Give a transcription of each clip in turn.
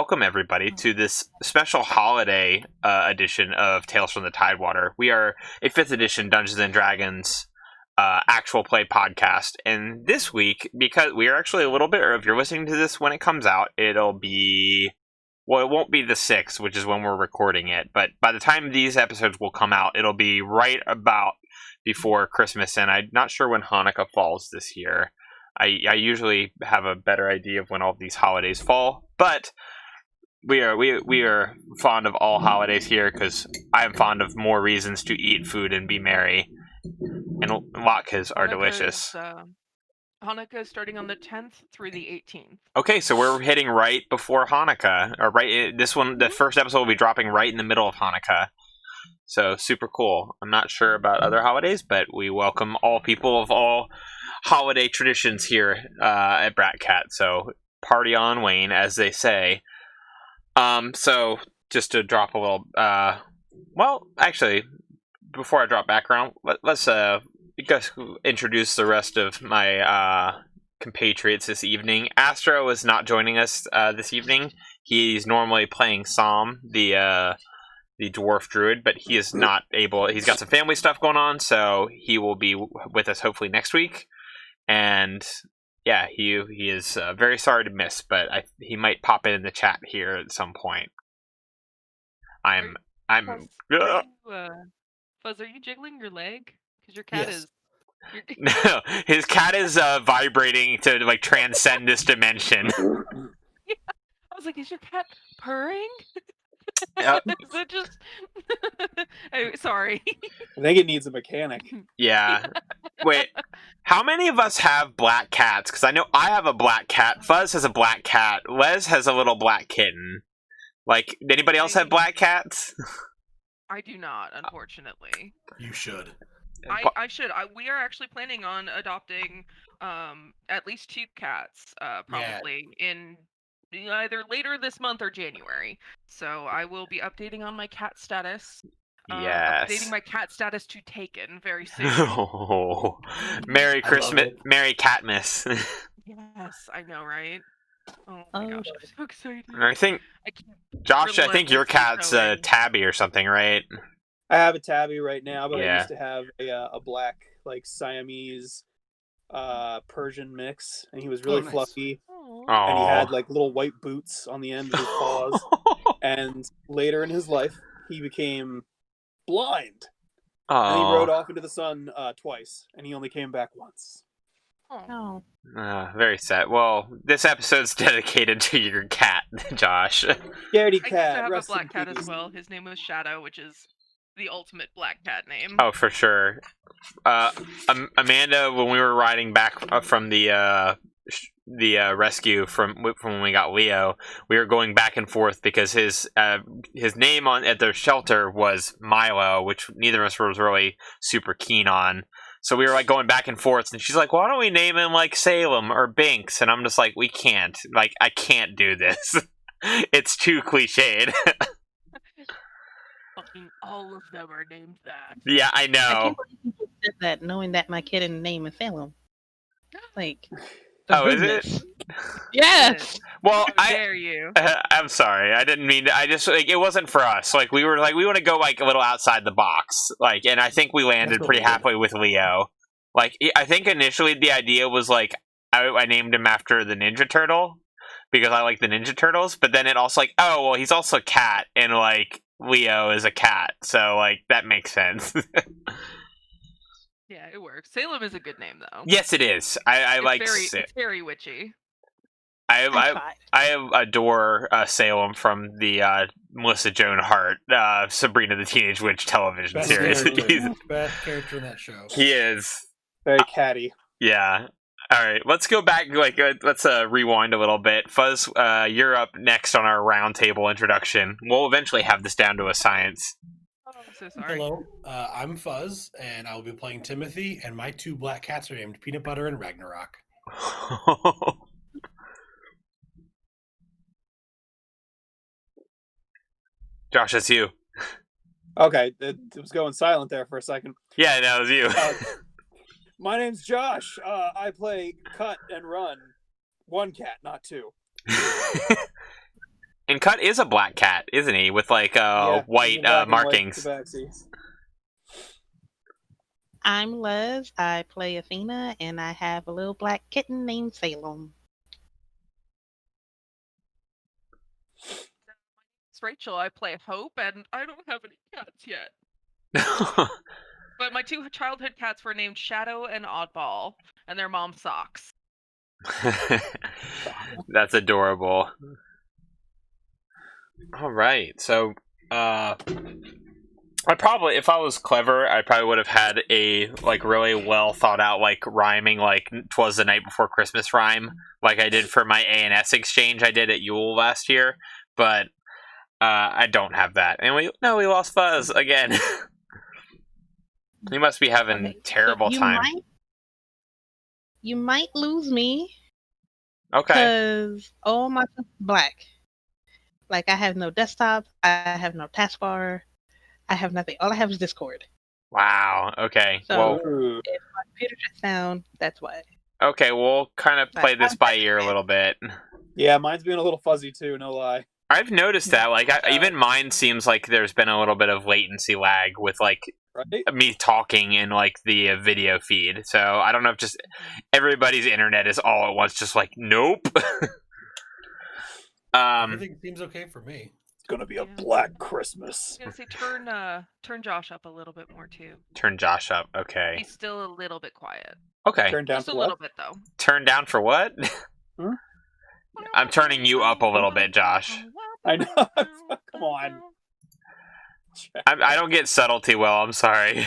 welcome everybody to this special holiday edition of Tales from the Tidewater. We are a 5th edition Dungeons and Dragons actual play podcast, and this week, because we are actually a little bit, or if you're listening to this when it comes out, it'll be, well, it won't be the 6th, which is when we're recording it, but by the time these episodes will come out, it'll be right about before Christmas, and I'm not sure when Hanukkah falls this year. I usually have a better idea of when all of these holidays fall, but we are fond of all holidays here because I am fond of more reasons to eat food and be merry, and latkes are delicious. Hanukkah is starting on the 10th through the 18th. Okay, so we're hitting right before Hanukkah, or this one, the first episode will be dropping right in the middle of Hanukkah. So super cool. I'm not sure about other holidays, but we welcome all people of all holiday traditions here at Bratcat. So party on, Wayne, as they say. So just to drop a little, well, actually, before I drop background, let's introduce the rest of my compatriots this evening. Astro is not joining us this evening. He's normally playing Sam, the dwarf druid, but he is not able. He's got some family stuff going on, so he will be with us hopefully next week. And yeah, he is very sorry to miss, but he might pop in the chat here at some point. I'm. Fuzz, are you jiggling your leg? Because your cat is. No, his cat is vibrating to like transcend this dimension. Yeah. I was like, is your cat purring? Yep. Is it just? Sorry. I think it needs a mechanic. Yeah. Wait, how many of us have black cats? Because I know I have a black cat. Fuzz has a black cat. Les has a little black kitten. Like, anybody else have black cats? I do not, unfortunately. You should. I should. We are actually planning on adopting at least 2 cats, probably in either later this month or January. So I will be updating on my cat status. Yes. Updating my cat status to taken very soon. Oh, Merry Christmas, Merry Catmas. Yes, I know, right? Oh my gosh, I'm so excited. I think, Josh, I think your cat's Tabby or something, right? I have a Tabby right now, but Yeah. I used to have a black, like, Siamese Persian mix, and he was really fluffy. Aww. And he had like little white boots on the end of his paws. And later in his life, he became blind. Aww. And he rode off into the sun twice, and he only came back once. Oh. Very sad. Well, this episode's dedicated to your cat, Josh. Scaredy I cat. used to have rest a black in cat peace. as well. His name was Shadow, which is the ultimate black cat name. Oh, for sure. Amanda, when we were riding back from the rescue from when we got Leo, we were going back and forth because his name at the shelter was Milo, which neither of us was really super keen on. So we were like going back and forth, and she's like, "Why don't we name him like Salem or Binks?" And I'm just like, "We can't. Like, I can't do this. It's too cliched." Fucking all of them are named that. Yeah, I I know. can't believe you said that, knowing that my kid's name is Salem. Like, Oh, is it? Yes. Well, How dare you? I'm sorry. I didn't mean to. I just like it wasn't for us. Like we were like we want to go like a little outside the box. Like, and I think we landed pretty happily with Leo. Like I think initially the idea was like I named him after the Ninja Turtle because I like the Ninja Turtles. But then it also like well he's also a cat and like Leo is a cat, so like that makes sense. Yeah, it works. Salem is a good name, though. Yes, it is. I like It's very witchy. I adore Salem from the Melissa Joan Hart Sabrina the Teenage Witch television series. He's best character in that show. He is Very catty. Yeah. All right, let's go back. Like, let's rewind a little bit. Fuzz, you're up next on our roundtable introduction. We'll eventually have this down to a science. Oh, I'm so sorry. Hello, I'm Fuzz, and I will be playing Timothy, and my 2 black cats are named Peanut Butter and Ragnarok. Josh, that's you. Okay, it was going silent there for a second. Yeah, that was you. My name's Josh. I play Cut and Run. 1 cat, not 2. And Cut is a black cat, isn't he? With like Yeah, white he's a black and white markings. tabaxi. I'm Les. I play Athena, and I have a little black kitten named Salem. It's Rachel. I play Hope, and I don't have any cats yet. But my 2 childhood cats were named Shadow and Oddball, and their mom Socks. That's adorable. All right, so I probably, if I was clever, I probably would have had a like really well thought out like rhyming like "'Twas the Night Before Christmas" rhyme, like I did for my A&S exchange I did at Yule last year. But I don't have that, and we lost Fuzz again. He must be having terrible time. You might lose me. Okay. Because all my stuff is black. Like, I have no desktop. I have no taskbar. I have nothing. All I have is Discord. Wow. Okay. So, well, if my computer shuts down, that's why. Okay, we'll kind of play this by ear a little bit. Yeah, mine's being a little fuzzy too, no lie. I've noticed that, like, even mine seems like there's been a little bit of latency lag with, like, me talking in, like, the video feed. So, I don't know if just everybody's internet is all at once just like, nope. Everything seems okay for me. It's gonna be a black Christmas. I was gonna say turn Josh up a little bit more too. Turn Josh up, okay. He's still a little bit quiet. Okay. Turn down just for a what? little bit though. Turn down for what? Huh? I'm turning you up a little bit, Josh. I know. Come on. I don't get subtlety well, I'm sorry.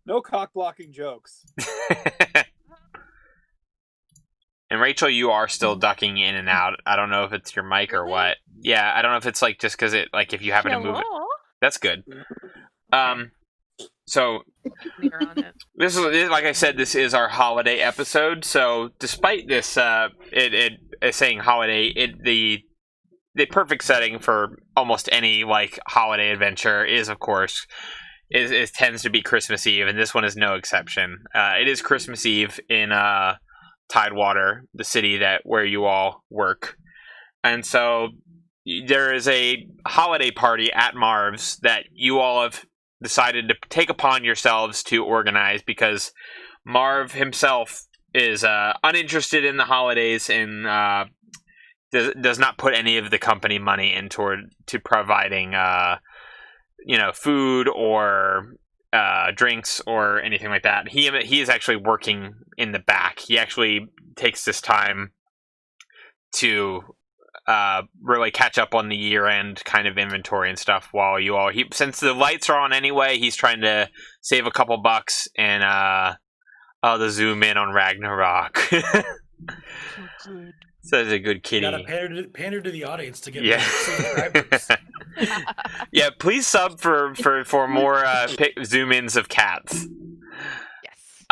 No cock blocking jokes. And Rachel, you are still ducking in and out. I don't know if it's your mic or what. Yeah, I don't know if it's like just because it like if you happen to move it. That's good. So this is like I said, this is our holiday episode. So despite this, it is saying holiday. The perfect setting for almost any like holiday adventure is, of course, is tends to be Christmas Eve, and this one is no exception. It is Christmas Eve in Tidewater, the city where you all work, and so there is a holiday party at Marv's that you all have decided to take upon yourselves to organize because Marv himself is uninterested in the holidays and does not put any of the company money to providing food or drinks or anything like that. He is actually working in the back. He actually takes this time to really catch up on the year-end kind of inventory and stuff while you all... since the lights are on anyway, he's trying to save a couple bucks and the zoom in on Ragnarok. So good. Such a good kitty. You gotta pander to the audience to get more subscribers. Yeah, please sub for more zoom-ins of cats. Yes.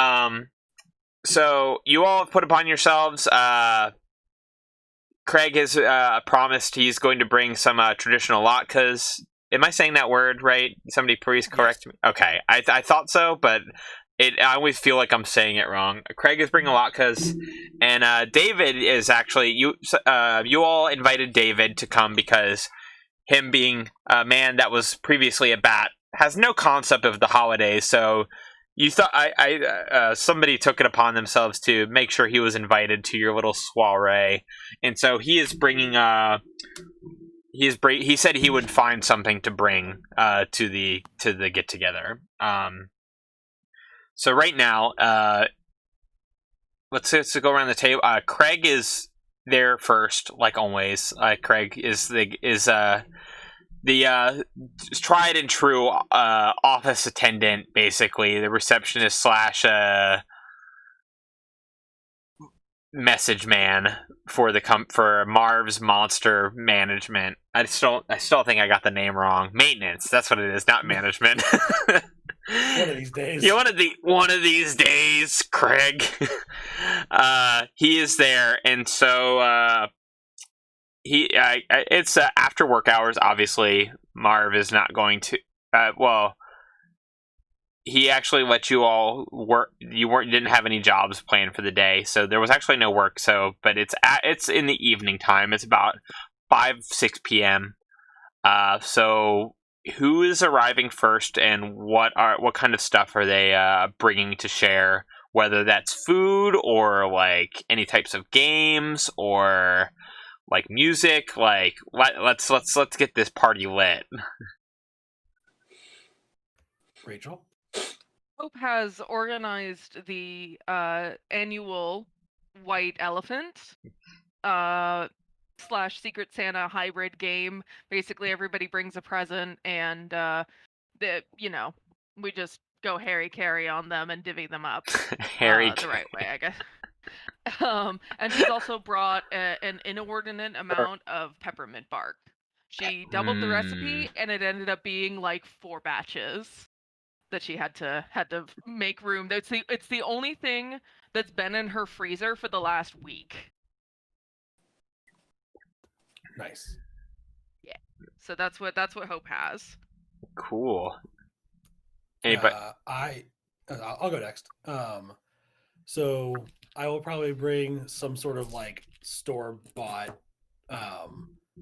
So you all have put upon yourselves... Craig has promised he's going to bring some traditional latkes. Am I saying that word right? Somebody please correct me. Okay, I thought so, but I always feel like I'm saying it wrong. Craig is bringing latkes, and David is actually... You all invited David to come because him being a man that was previously a bat has no concept of the holidays, so... You thought somebody took it upon themselves to make sure he was invited to your little soiree, and so he is bringing. He said he would find something to bring to the get together. So right now, let's go around the table. Craig is there first, like always. Craig is the tried and true office attendant, basically the receptionist / message man for for Marv's Monster Management. I still think I got the name wrong. Maintenance. That's what it is, not management. One of these days. Yeah, one of these days, Craig. He is there, and so. It's after work hours. Obviously, Marv is not going to. He actually let you all work. You didn't have any jobs planned for the day, so there was actually no work. But it's in the evening time. It's about 6 p.m. So who is arriving first, and what kind of stuff are they bringing to share? Whether that's food or like any types of games or like music. Like let's get this party lit. Rachel? Hope has organized the annual White Elephant / Secret Santa hybrid game. Basically, everybody brings a present, and we just go Harry Carry on them and divvy them up the right way, I guess. And she's also brought an inordinate amount of peppermint bark. She doubled the recipe, and it ended up being like 4 batches that she had to make room. It's the only thing that's been in her freezer for the last week. Nice. Yeah. So that's what Hope has. Cool. Anybody? I'll go next. So I will probably bring some sort of like store-bought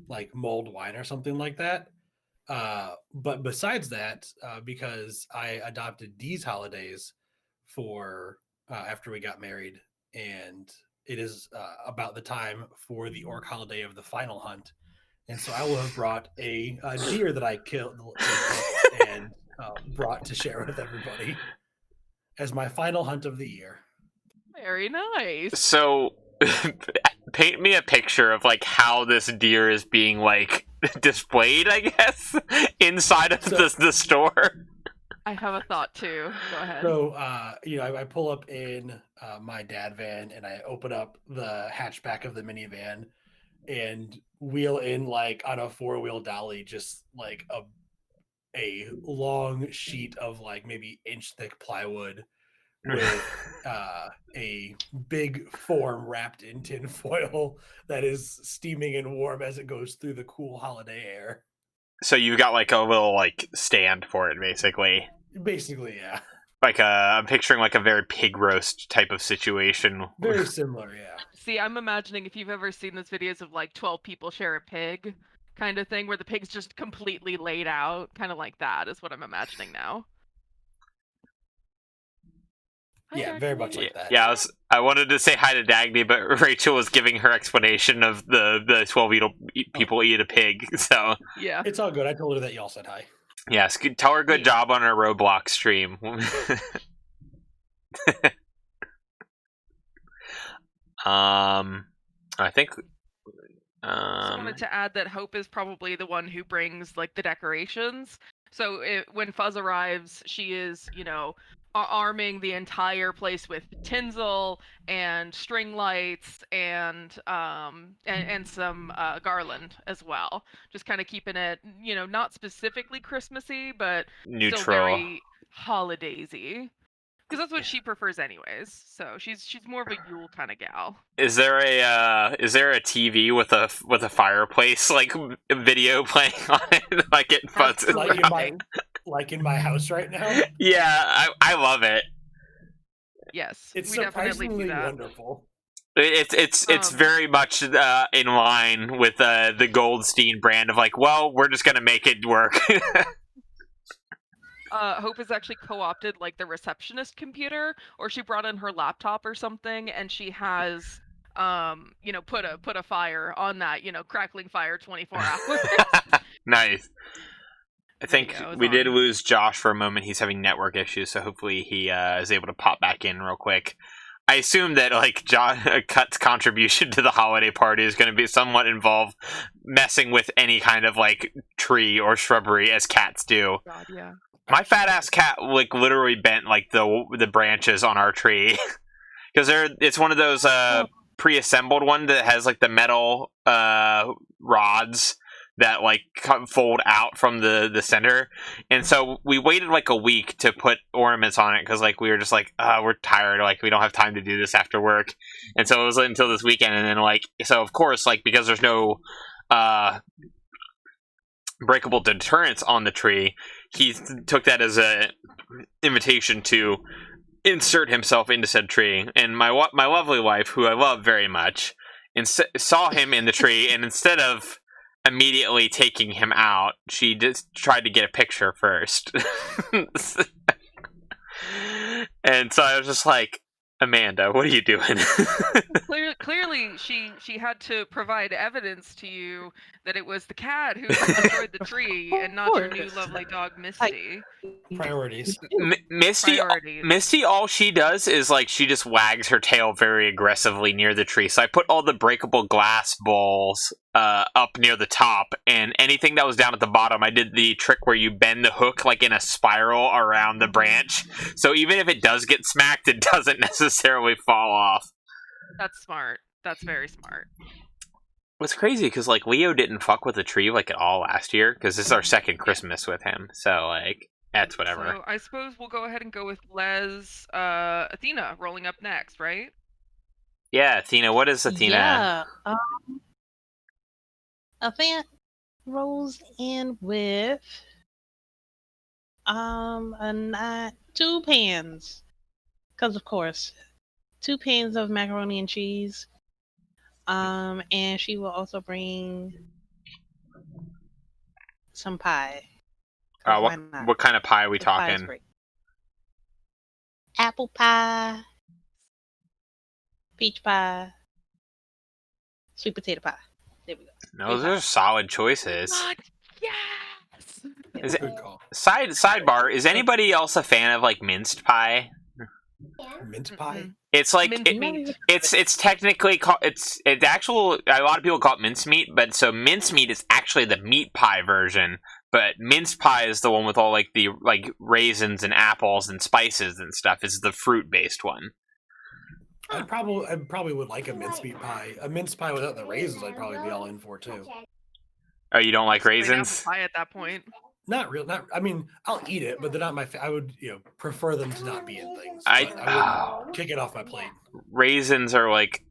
like mulled wine or something like that. But besides that, because I adopted these holidays for after we got married, and it is about the time for the orc holiday of the final hunt, and so I will have brought a deer that I killed and brought to share with everybody as my final hunt of the year. Very nice. So, paint me a picture of like how this deer is being like displayed, I guess, inside of the store. I have a thought too. Go ahead. So, I pull up in my dad van, and I open up the hatchback of the minivan and wheel in like on a 4-wheel dolly, just like a long sheet of like maybe inch thick plywood with a big form wrapped in tin foil that is steaming and warm as it goes through the cool holiday air. So you've got like a little like stand for it, basically. Basically, yeah. Like I'm picturing like a very pig roast type of situation. Very similar, yeah. See, I'm imagining if you've ever seen those videos of like 12 people share a pig kind of thing, where the pig's just completely laid out, kind of like that is what I'm imagining now. Yeah, very much like that. Yeah, I wanted to say hi to Dagny, but Rachel was giving her explanation of the 12 people eat a pig. So yeah, it's all good. I told her that y'all said hi. Yes, tell her good job on her Roblox stream. I think. I wanted to add that Hope is probably the one who brings like the decorations. So when Fuzz arrives, she is, arming the entire place with tinsel and string lights and some garland as well. Just kind of keeping it, not specifically Christmassy, but neutral, still very holidaysy. Because that's what she prefers, anyways. So she's more of a Yule kind of gal. Is there a TV with a fireplace like video playing on it, like it fuzzes? Like in my house right now? Yeah, I love it. Yes, it's we definitely do that. Wonderful. It's very much in line with the Goldstein brand of like, well, we're just gonna make it work. Hope has actually co-opted like the receptionist computer, or she brought in her laptop or something, and she has put a fire on that, crackling fire 24 hours. Nice. I think we did lose Josh for a moment. He's having network issues, so hopefully he is able to pop back in real quick. I assume that like John Cut's contribution to the holiday party is going to be somewhat involved messing with any kind of like tree or shrubbery, as cats do. God, yeah. My fat ass cat like literally bent like the branches on our tree because it's one of those pre-assembled one that has like the metal rods that like fold out from the center, and so we waited like a week to put ornaments on it because like we were just like we're tired, like we don't have time to do this after work, and so it was until this weekend, and then like so of course like because there's no breakable deterrents on the tree, he took that as a invitation to insert himself into said tree, and my lovely wife, who I love very much, saw him in the tree, and instead of immediately taking him out, she just tried to get a picture first. And so I was just like, Amanda, what are you doing? Clearly, she had to provide evidence to you that it was the cat who destroyed the tree and not your new lovely dog Misty. Priorities. Misty, all she does is like she just wags her tail very aggressively near the tree. So I put all the breakable glass balls up near the top, and anything that was down at the bottom, I did the trick where you bend the hook like in a spiral around the branch. So even if it does get smacked, it doesn't necessarily fall off. That's smart. That's very smart. What's crazy because like Leo didn't fuck with the tree like at all last year because this is our second Christmas with him. So like that's whatever. So I suppose we'll go ahead and go with Athena rolling up next, right? Yeah, Athena. What is Athena? Yeah. Athena rolls in with 2 pans, because of course, 2 pans of macaroni and cheese. And she will also bring some pie. What kind of pie are we talking? Apple pie, peach pie, sweet potato pie. There we go. No, those are solid choices. Yes. Is it, sidebar, is anybody else a fan of like minced pie? Mince pie? It's like meat. it's technically called it's actual. A lot of people call it mincemeat, but so mincemeat is actually the meat pie version. But minced pie is the one with all like the raisins and apples and spices and stuff. It's the fruit based one. I probably would like a mincemeat pie. A mince pie without the raisins, I'd probably be all in for too. Oh, you don't like raisins? Apple pie at that point. Not real. Not. I mean, I'll eat it, but they're not my. I would, prefer them to not be in things. I wouldn't kick it off my plate. Raisins are like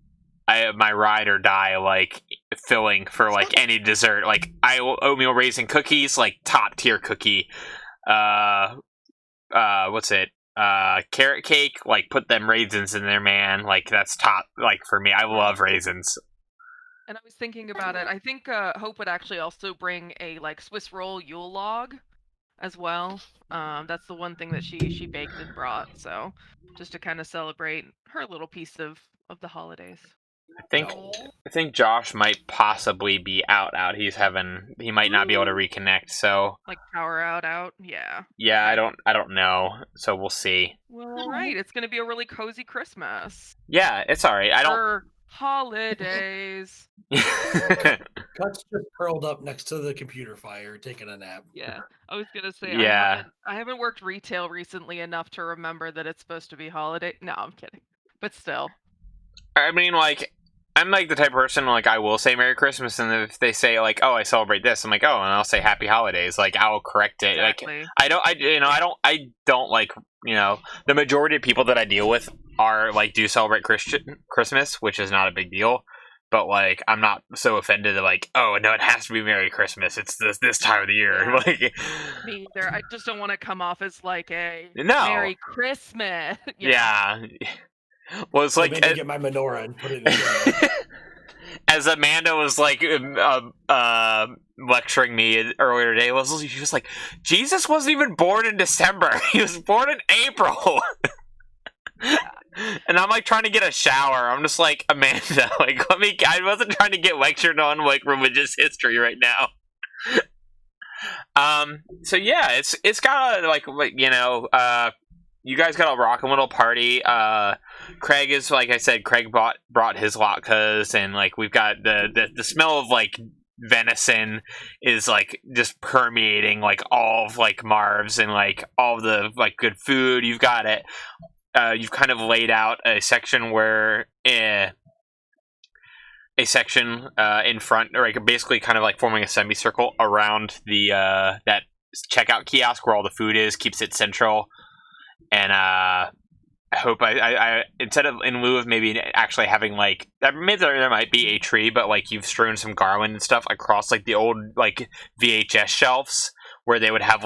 my ride or die like filling for like any dessert. Like oatmeal raisin cookies, like top tier cookie. What's it? Carrot cake, like put them raisins in there, man. Like that's top. Like for me, I love raisins. And I was thinking about it. I think Hope would actually also bring a Swiss roll Yule log as well. That's the one thing that she baked and brought. So just to kind of celebrate her little piece of the holidays. I think Josh might possibly be out. He might not be able to reconnect. So power out. Yeah. Yeah, I don't know. So we'll see. Well, all right. It's gonna be a really cozy Christmas. Yeah, it's all right. I don't. Holidays. Cut's just curled up next to the computer fire, taking a nap. Yeah, I was gonna say. Yeah. I haven't worked retail recently enough to remember that it's supposed to be holiday. No, I'm kidding. But still. I mean, I'm like the type of person I will say Merry Christmas, and if they say oh, I celebrate this, I'm like, oh, and I'll say Happy Holidays. I'll correct it. Exactly. I don't like the majority of people that I deal with are do celebrate Christmas, which is not a big deal. But I'm not so offended that oh no, it has to be Merry Christmas. It's this time of the year. Yeah. Me either. I just don't want to come off as a Merry Christmas. Yeah. Well, it's I get my menorah and put it in the as Amanda was lecturing me earlier today, she was like, Jesus wasn't even born in December. He was born in April. And I'm trying to get a shower. I'm just like, Amanda, I wasn't trying to get lectured on religious history right now. So yeah, it's got a you guys got a rockin' little party. Craig is like I said. Craig brought his latkes, and we've got the smell of venison is just permeating all of Marv's and all the good food. You've got it. You've kind of laid out a section where in front, or basically kind of forming a semicircle around the that checkout kiosk where all the food is, keeps it central. And I hope I instead of in lieu of maybe actually having there might be a tree, but you've strewn some garland and stuff across the old VHS shelves where they would have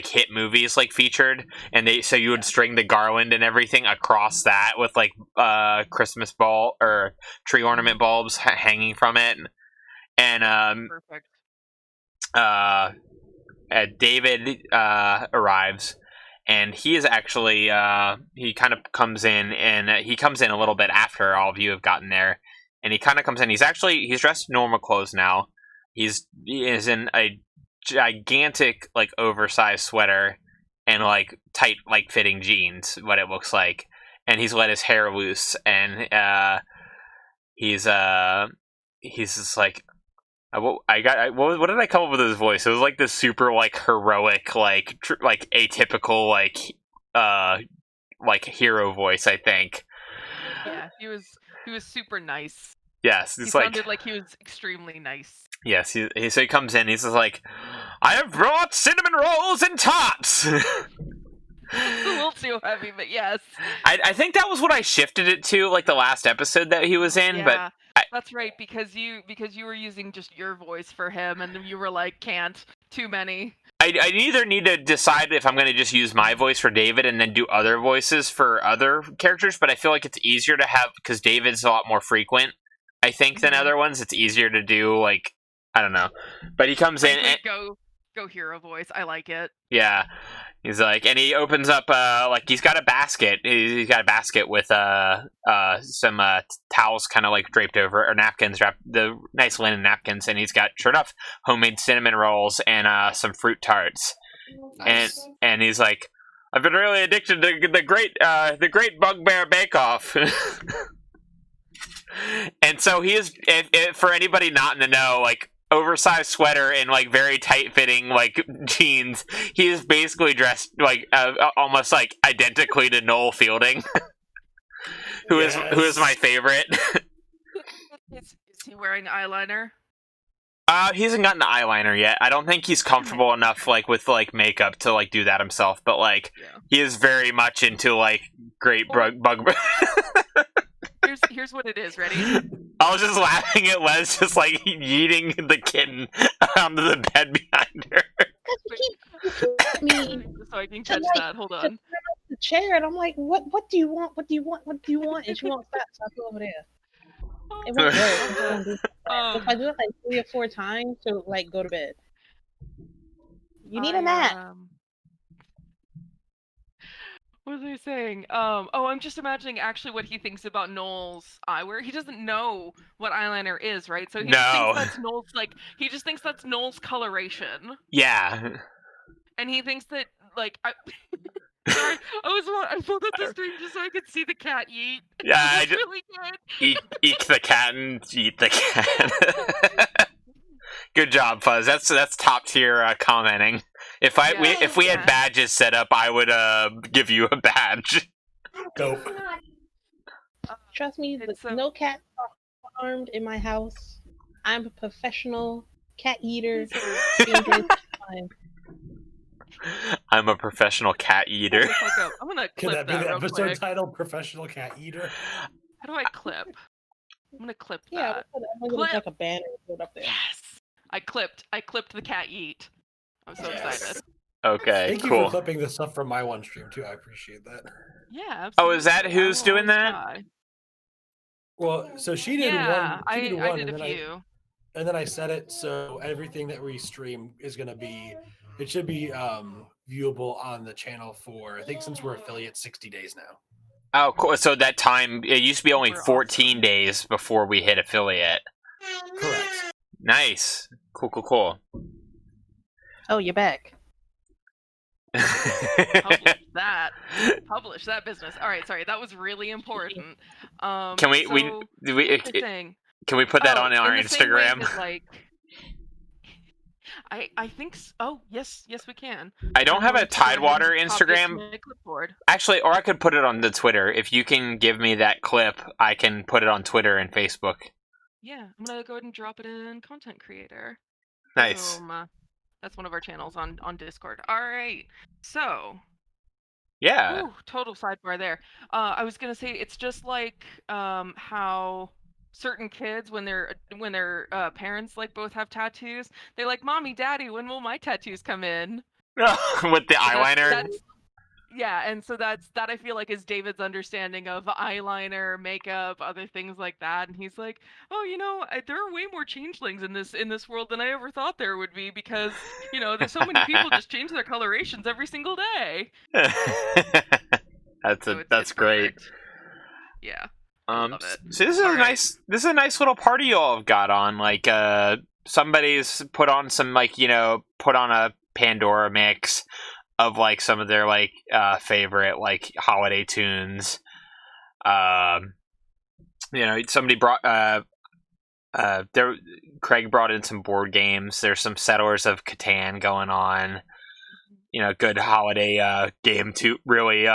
hit movies featured, and so you would string the garland and everything across that with Christmas ball or tree ornament bulbs hanging from it, and Perfect. David arrives, and he is actually he kind of comes in, and he comes in a little bit after all of you have gotten there, and he kind of comes in. He's dressed in normal clothes now. He is in a gigantic, like, oversized sweater and like tight, like, fitting jeans. What it looks like, and he's let his hair loose, and he's just like. What did I come up with his voice? It was like this super, like, heroic, like atypical, like hero voice, I think. Yeah, he was super nice. Yes, He it's like sounded like he was extremely nice. yes. So he comes in. He's just like, I have brought cinnamon rolls and tots. It's a little too heavy, but yes. I think that was what I shifted it to, like the last episode that he was in, Yeah, but that's right, because you were using just your voice for him, and you were like, can't, too many. I either need to decide if I'm going to just use my voice for David and then do other voices for other characters, but I feel like it's easier to have, because David's a lot more frequent, I think, than other ones. It's easier to do, like, I don't know. But he comes in and... Go hero voice, I like it. Yeah. He's like, and he opens up, like, he's got a basket. He's got a basket with some towels kind of like draped over, or napkins, the nice linen napkins, and he's got, sure enough, homemade cinnamon rolls and some fruit tarts. Nice. And he's like, I've been really addicted to the great Bugbear Bake Off. And so he is, if for anybody not in the know, like, oversized sweater and like very tight fitting like jeans, he is basically dressed like almost like identically to Noel Fielding, who is my favorite. Is he wearing eyeliner? He hasn't gotten eyeliner yet. I don't think he's comfortable enough like with like makeup to like do that himself, but like he is very much into like great bug. Here's what it is. Ready? I was just laughing at Les just like yeeting the kitten onto the bed behind her. Me So I can catch that. Hold on. the chair, and I'm like, what do you want? What do you want? What do you want? And she won't stop. So I go over there. It won't work. If I do it like 3 or 4 times, to like go to bed. You need a nap. What was I saying? I'm just imagining actually what he thinks about Noel's eyewear. He doesn't know what eyeliner is, right? So he just thinks that's Noel's, like, he just thinks that's Noel's coloration. Yeah. And he thinks that, like, sorry, I pulled up the stream just so I could see the cat eat. Yeah, I just really good. eat the cat and eat the cat. Good job, Fuzz. That's top tier commenting. If we had badges set up, I would give you a badge. Dope. Trust me, no cats are harmed in my house. I'm a professional cat eater. I'm a professional cat eater. I'm gonna clip Could that be the real episode quick. title? Professional cat eater. How do I clip? I'm gonna clip Yeah, that. I'm gonna like a banner put up there. Yes, I clipped the cat eat. I'm so excited. Okay, Thank you cool. for clipping this stuff from my one stream too. I appreciate that. Yeah. Absolutely. Oh, is that who's doing that? Try. Well, so she did Yeah, one. I She did did one, a and then few. and then I set it so everything that we stream is gonna be. It should be viewable on the channel for, I think, since we're affiliate, 60 days now. Oh, cool. So that time, it used to be only We're 14 days before we hit affiliate. Correct. Nice. Cool. Oh, you're back. Publish that business. All right, sorry, that was really important. Can we can we put that on our in the same way Instagram? that, like, I think yes we can. I don't have a Tidewater Copy it to Instagram. my clipboard. Actually, or I could put it on the Twitter. If you can give me that clip, I can put it on Twitter and Facebook. Yeah, I'm gonna go ahead and drop it in Content Creator. Nice. That's one of our channels on Discord. All right, so Yeah. total sidebar there. I was gonna say it's just like how certain kids, when their parents like both have tattoos, they're like, "Mommy, Daddy, when will my tattoos come in?" With the eyeliner. Yeah, and so that I feel like is David's understanding of eyeliner, makeup, other things like that, and he's like, "Oh, there are way more changelings in this world than I ever thought there would be because there's so many people just change their colorations every single day." That's great. Perfect. Yeah, I love it. So this is a nice little party y'all have got on. Like, somebody's put on some put on a Pandora mix of like some of their like favorite like holiday tunes. Somebody brought Craig brought in some board games. There's some Settlers of Catan going on. Good holiday game to really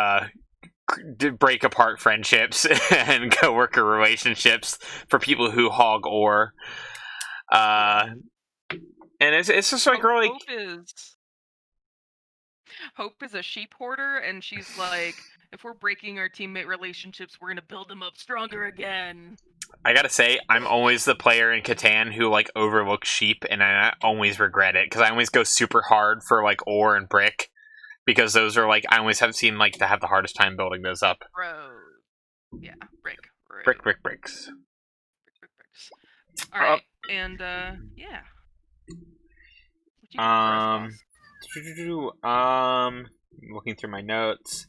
break apart friendships and coworker relationships for people who hog ore. And it's just like really. Hope is a sheep hoarder, and she's like, if we're breaking our teammate relationships, we're gonna build them up stronger again. I gotta say, I'm always the player in Catan who like overlooks sheep, and I always regret it because I always go super hard for like ore and brick because those are like I always have seen like to have the hardest time building those up. Yeah, bricks. Bricks. All right, and yeah. What you got for us, looking through my notes.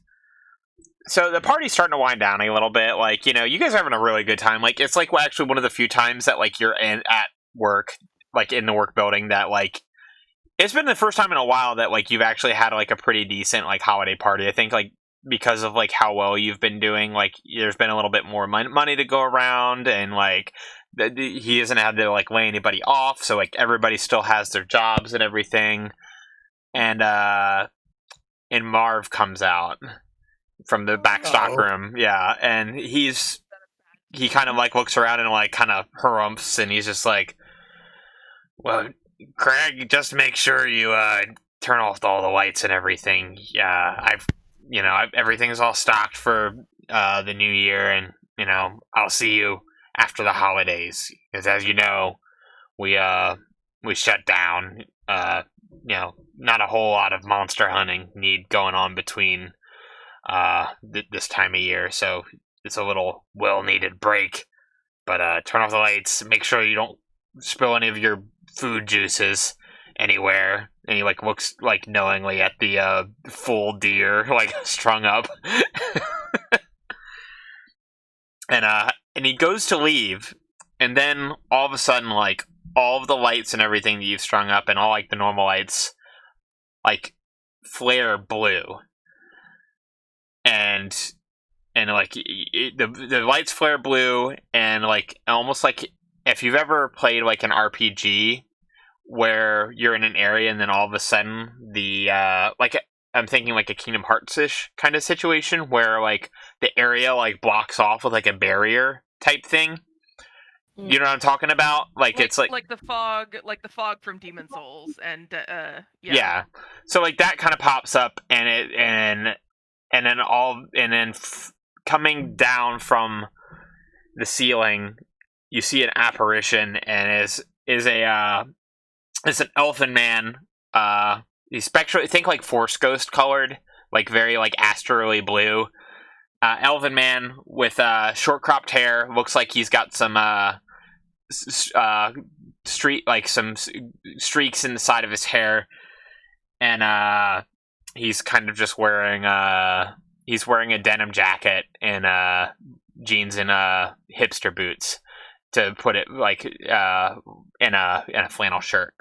So the party's starting to wind down a little bit. Like, you guys are having a really good time. Like, it's like actually one of the few times that like you're at work, like in the work building, that like it's been the first time in a while that like you've actually had like a pretty decent like holiday party. I think like because of like how well you've been doing, like there's been a little bit more money to go around, and like he hasn't had to like lay anybody off, so like everybody still has their jobs and everything. And Marv comes out from the back stock room, yeah, and he kind of like looks around and like kind of harumphs, and he's just like, "Well, Craig, just make sure you turn off all the lights and everything. Yeah, everything's all stocked for the new year, and I'll see you after the holidays, because as you know, we shut down. Not a whole lot of monster hunting need going on between this time of year, so it's a little well-needed break. But turn off the lights, make sure you don't spill any of your food juices anywhere." And he like looks like knowingly at the full deer like strung up. And he goes to leave, and then all of a sudden, like all of the lights and everything that you've strung up and all like the normal lights like flare blue, and like the lights flare blue, and like almost like if you've ever played like an RPG where you're in an area and then all of a sudden the like I'm thinking like a Kingdom Hearts-ish kind of situation where like the area like blocks off with like a barrier type thing. You know what I'm talking about? Like it's like the fog from Demon Souls, and yeah. So like that kind of pops up, and then coming down from the ceiling, you see an apparition, and is an elfin man. He's spectral. Think like Force Ghost colored, like very like astrally blue. Elven man with short cropped hair. Looks like he's got some some streaks in the side of his hair, and he's kind of just wearing a denim jacket and jeans and hipster boots, to put it like in a flannel shirt.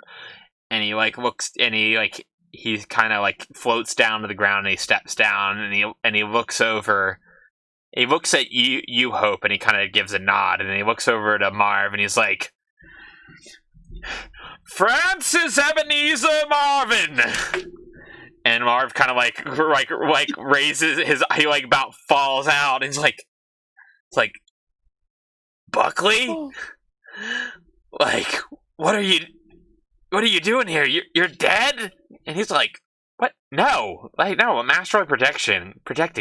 And he like looks, and he kind of like floats down to the ground, and he steps down, and he looks over. He looks at you, Hope, and he kind of gives a nod, and then he looks over to Marv, and he's like, "Francis Ebenezer Marvin." And Marv kind of like raises his, he like about falls out, and he's like, it's like, "Buckley, like, what are you doing here? You're dead?" And he's like, "What? No, I'm asteroid protecting.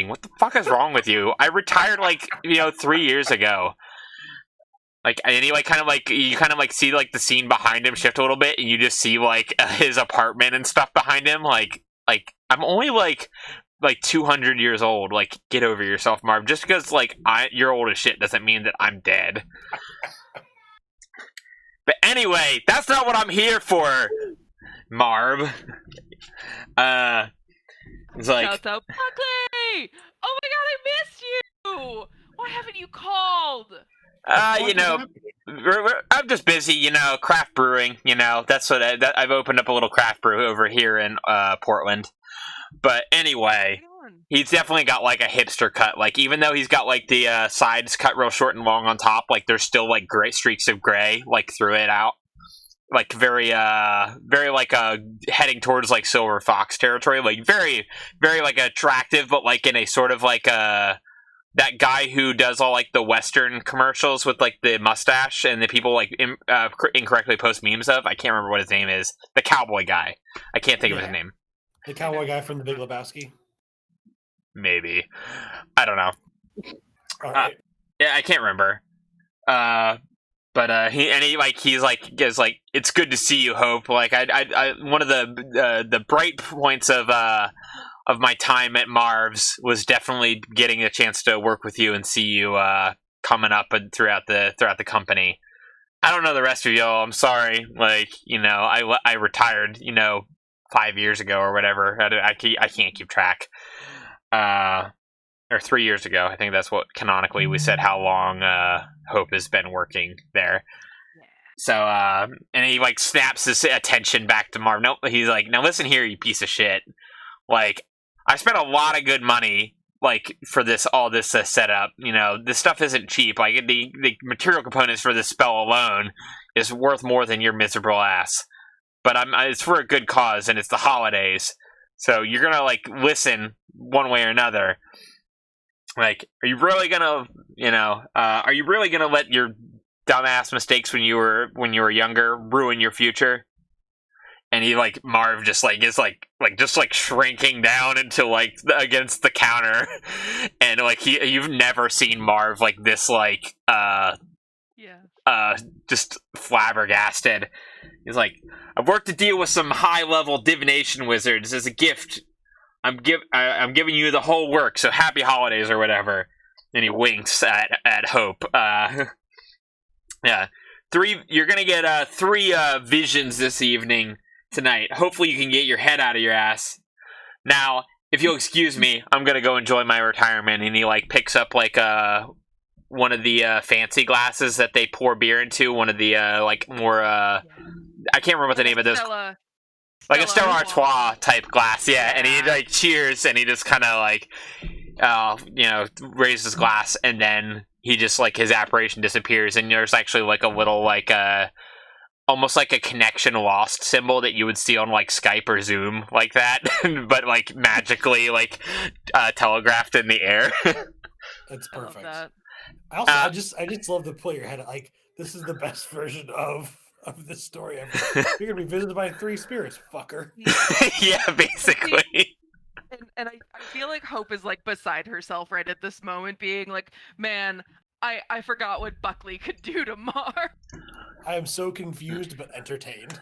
What the fuck is wrong with you? I retired 3 years ago." Like, and he you kind of see like the scene behind him shift a little bit, and you just see like his apartment and stuff behind him. Like I'm only like like 200 years old. Like, get over yourself, Marv. Just because like you're old as shit doesn't mean that I'm dead. But anyway, that's not what I'm here for, Marv. It's like, Shouts out, Buckley! Oh my god, I missed you! Why haven't you called? you know, I'm just busy, you know, craft brewing, you know, that's what I've opened up a little craft brew over here in Portland. But anyway, he's definitely got like a hipster cut. Like, even though he's got like the sides cut real short and long on top, like there's still like gray streaks of gray like through it out. Like very like heading towards like silver fox territory. Like very, very like attractive, but like in a sort of like that guy who does all like the Western commercials with like the mustache and the people like incorrectly post memes of. I can't remember what his name is. The cowboy guy. I can't think of his name. The cowboy guy from The Big Lebowski. Maybe. I don't know. All right. Yeah, I can't remember. But he's like, it's good to see you, Hope. Like I one of the bright points of my time at Marv's was definitely getting a chance to work with you and see you coming up and throughout the company. I don't know the rest of y'all. I'm sorry. Like, you know, I retired, you know, 5 years ago or whatever. I can't keep track. Or 3 years ago. I think that's what canonically we said how long Hope has been working there. So, and he like snaps his attention back to Marv. No, he's like, now listen here, you piece of shit. Like, I spent a lot of good money, like, for all this setup. You know, this stuff isn't cheap. Like, the material components for this spell alone is worth more than your miserable ass. But it's for a good cause, and it's the holidays. So you're gonna, like, listen one way or another. Like, are you really gonna, you know, are you really gonna let your dumbass mistakes when you were younger ruin your future? And he, like, Marv just, like, is, like shrinking down into, like, against the counter. And, like, you've never seen Marv, like, this, like, just flabbergasted. He's like, I've worked to deal with some high-level divination wizards as a gift. I'm giving you the whole work, so happy holidays or whatever. And he winks at Hope. Yeah. You're gonna get 3 visions this evening. Tonight. Hopefully you can get your head out of your ass. Now, if you'll excuse me, I'm gonna go enjoy my retirement. And he like picks up like one of the fancy glasses that they pour beer into. One of the like more I can't remember what the name of those. Like a Stella Artois type glass, yeah. And he like cheers, and he just kind of like, you know, raises his glass, and then he just like his apparition disappears, and there's actually like a little like almost like a connection lost symbol that you would see on like Skype or Zoom, like that, but like magically like telegraphed in the air. That's perfect. That. I also I just love to pull your head. Like, this is the best version of this story ever. You're gonna be visited by 3 spirits, fucker. Yeah, basically. And I feel like Hope is like beside herself right at this moment, being like, man, I forgot what Buckley could do to Marv. I am so confused but entertained.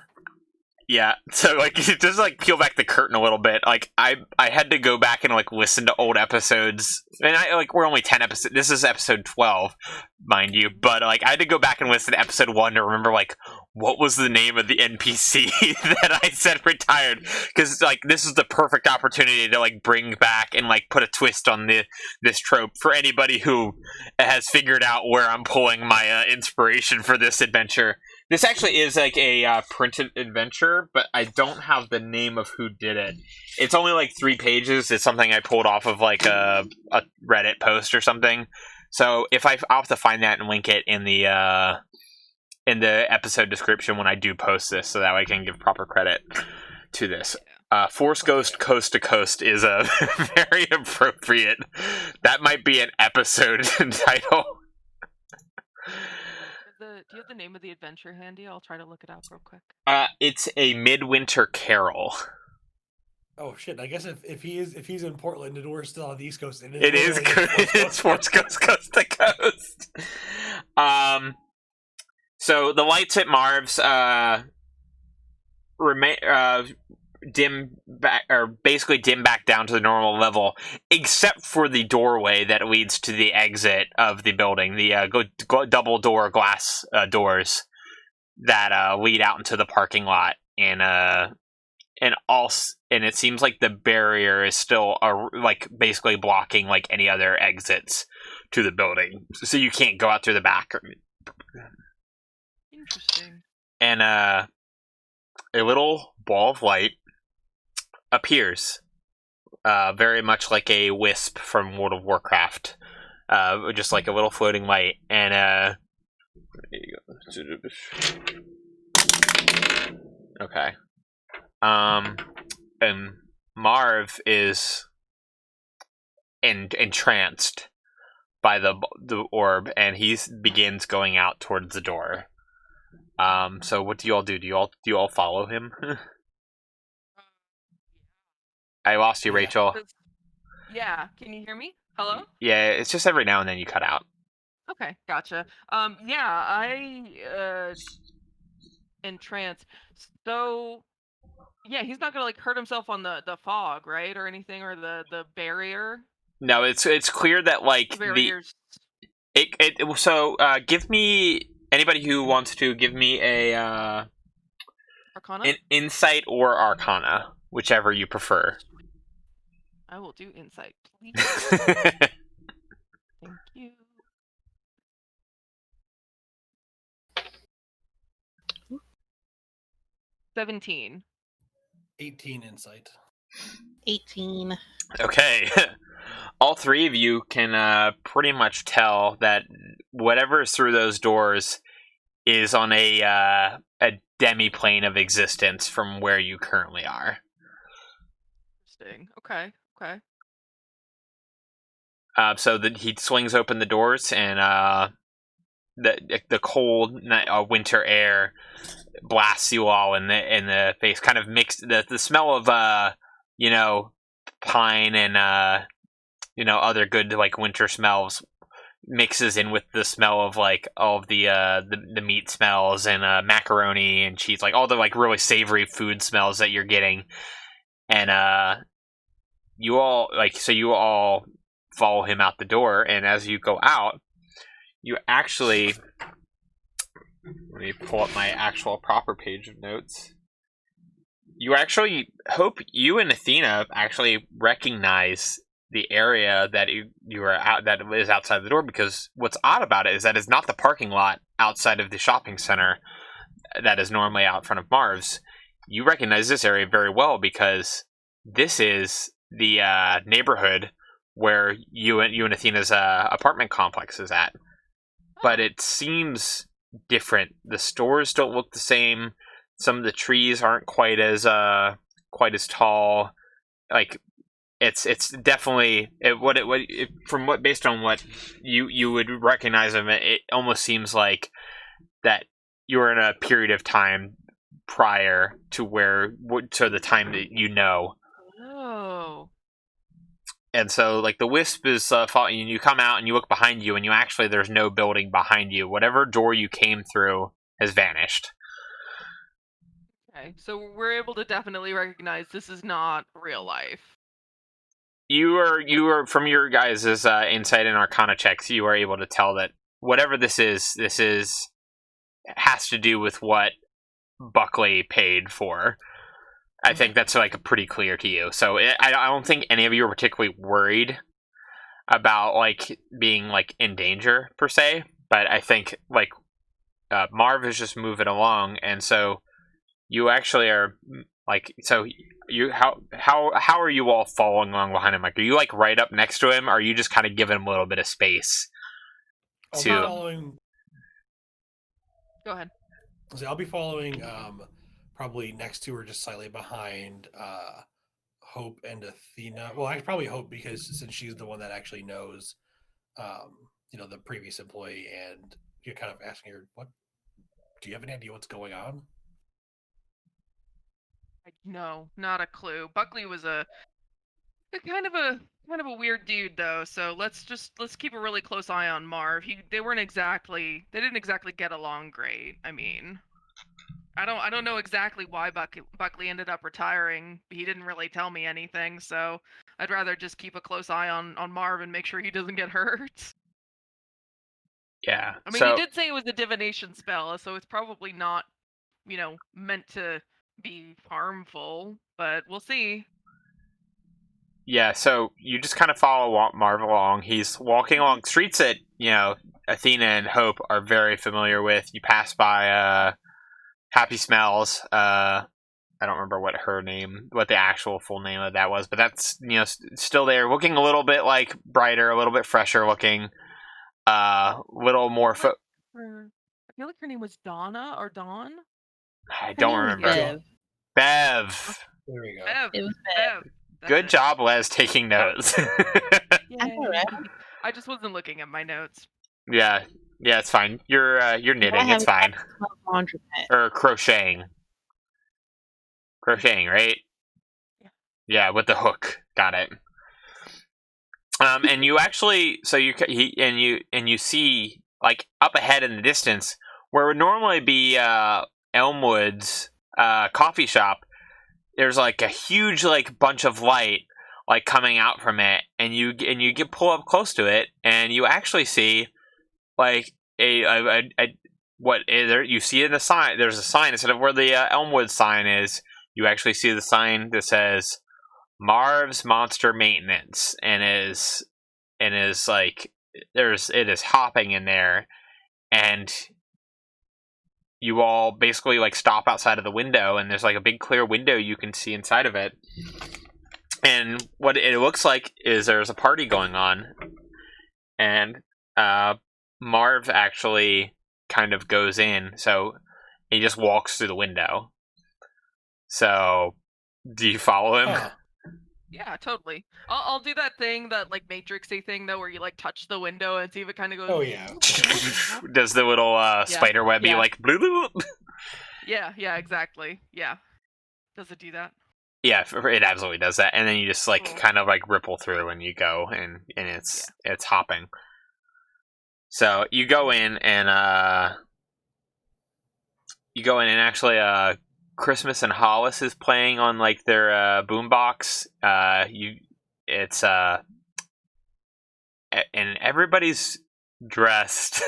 Yeah, so like just like peel back the curtain a little bit. Like I had to go back and like listen to old episodes, and we're only 10 episodes. This is episode 12, mind you, but like I had to go back and listen to episode 1 to remember like what was the name of the NPC that I said retired, because like this is the perfect opportunity to like bring back and like put a twist on this trope for anybody who has figured out where I'm pulling my inspiration for this adventure. This actually is like a printed adventure, but I don't have the name of who did it. It's only like 3 pages. It's something I pulled off of like a Reddit post or something. So I'll have to find that and link it in the episode description when I do post this, so that way I can give proper credit to this. Force Ghost Coast to Coast is a very appropriate. That might be an episode title. Do you have the name of the adventure handy? I'll try to look it up real quick. It's a Midwinter Carol. Oh shit! I guess if he's in Portland and we're still on the East Coast, it is good. It's Force Ghost Coast to Coast. So the lights at Marv's dim back, or basically dim back down to the normal level, except for the doorway that leads to the exit of the building. The double door glass doors that lead out into the parking lot, and it seems like the barrier is still like basically blocking like any other exits to the building, so you can't go out through the back. Interesting. And a little ball of light appears, very much like a wisp from World of Warcraft, just like a little floating light. And okay, and Marv is entranced by the orb, and he begins going out towards the door. So what do you all do? Do you all follow him? I lost you, Rachel. Yeah, can you hear me? Hello? Yeah, it's just every now and then you cut out. Okay, gotcha. Yeah, I entranced. So yeah, he's not gonna like hurt himself on the fog, right, or anything, or the barrier. No, it's clear that like The barriers. So give me, anybody who wants to give me a Arcana. an insight or Arcana, whichever you prefer. I will do insight, please. Thank you. 17. 18 insight. 18. Okay. All three of you can pretty much tell that whatever is through those doors is on a demi-plane of existence from where you currently are. Interesting. Okay. So that he swings open the doors, and the cold winter air blasts you all in the face, kind of mixed the smell of pine and other good like winter smells mixes in with the smell of like all of the meat smells and macaroni and cheese, like all the like really savory food smells that you're getting. And you all follow him out the door, and as you go out, you actually, let me pull up my actual proper page of notes. You actually, Hope, you and Athena actually recognize the area that you are out, that is outside the door, because what's odd about it is that it's not the parking lot outside of the shopping center that is normally out front of Marv's. You recognize this area very well because this is the neighborhood where you and Athena's apartment complex is at. But it seems different. The stores don't look the same. Some of the trees aren't quite as tall. Like it's definitely based on what you would recognize them. It almost seems like that you're in a period of time prior to the time that you know. Oh. And so, like, the wisp is following you. You come out and you look behind you, and there's no building behind you. Whatever door you came through has vanished. Okay, so we're able to definitely recognize this is not real life. You are from your guys' insight and Arcana checks, you are able to tell that whatever this is has to do with what Buckley paid for. I think that's like pretty clear to you. So I don't think any of you are particularly worried about like being like in danger per se. But I think like Marv is just moving along, and so you actually are like, so you how are you all following along behind him? Like, are you like right up next to him? Or are you just kind of giving him a little bit of space? Following. Go ahead. I'll be following. Probably next to or just slightly behind Hope and Athena. Well, I probably Hope, because since she's the one that actually knows, the previous employee, and you're kind of asking her, "What? Do you have any idea what's going on?" No, not a clue. Buckley was a kind of a weird dude though. So let's keep a really close eye on Marv. They didn't exactly get along great. I mean. I don't know exactly why Buckley ended up retiring. He didn't really tell me anything, so I'd rather just keep a close eye on Marv and make sure he doesn't get hurt. Yeah. I mean, So he did say it was a divination spell, so it's probably not, meant to be harmful, but we'll see. yeah, so you just kind of follow Marv along. He's walking along streets that, Athena and Hope are very familiar with. You pass by Happy Smells. I don't remember what the actual full name of that was, but that's, still there, looking a little bit like brighter, a little bit fresher looking, little more. I feel like her name was Donna or Dawn. I Her don't name was remember. Bev. Bev. There we go. Bev. It was Bev. That's Good it. job, Les, taking notes. I know, Yay. right? I just wasn't looking at my notes. Yeah, it's fine. You're knitting. It's fine. Laundromat. Or crocheting. Crocheting, right? Yeah. Yeah, with the hook. Got it. And you actually, so you see, like, up ahead in the distance, where would normally be Elmwood's coffee shop. There's like a huge like bunch of light like coming out from it, and you get pull up close to it, and you actually see like you see in the sign. There's a sign instead of where the Elmwood sign is. You actually see the sign that says Marv's Monster Maintenance, and is like it is hopping in there, and you all basically like stop outside of the window, and there's like a big clear window you can see inside of it. And what it looks like is there's a party going on, and Marv actually kind of goes in, so he just walks through the window. So, do you follow him? Huh. Yeah, totally. I'll do that thing, that like Matrixy thing though, where you like touch the window and see if it kind of goes. Oh yeah. Does the little spider webby yeah. like blue, blue? Yeah, exactly. Yeah. Does it do that? Yeah, it absolutely does that, and then you just like Cool. kind of like ripple through, and you go, and it's hopping. So you go in, and actually Christmas and Hollis is playing on like their boombox. And everybody's dressed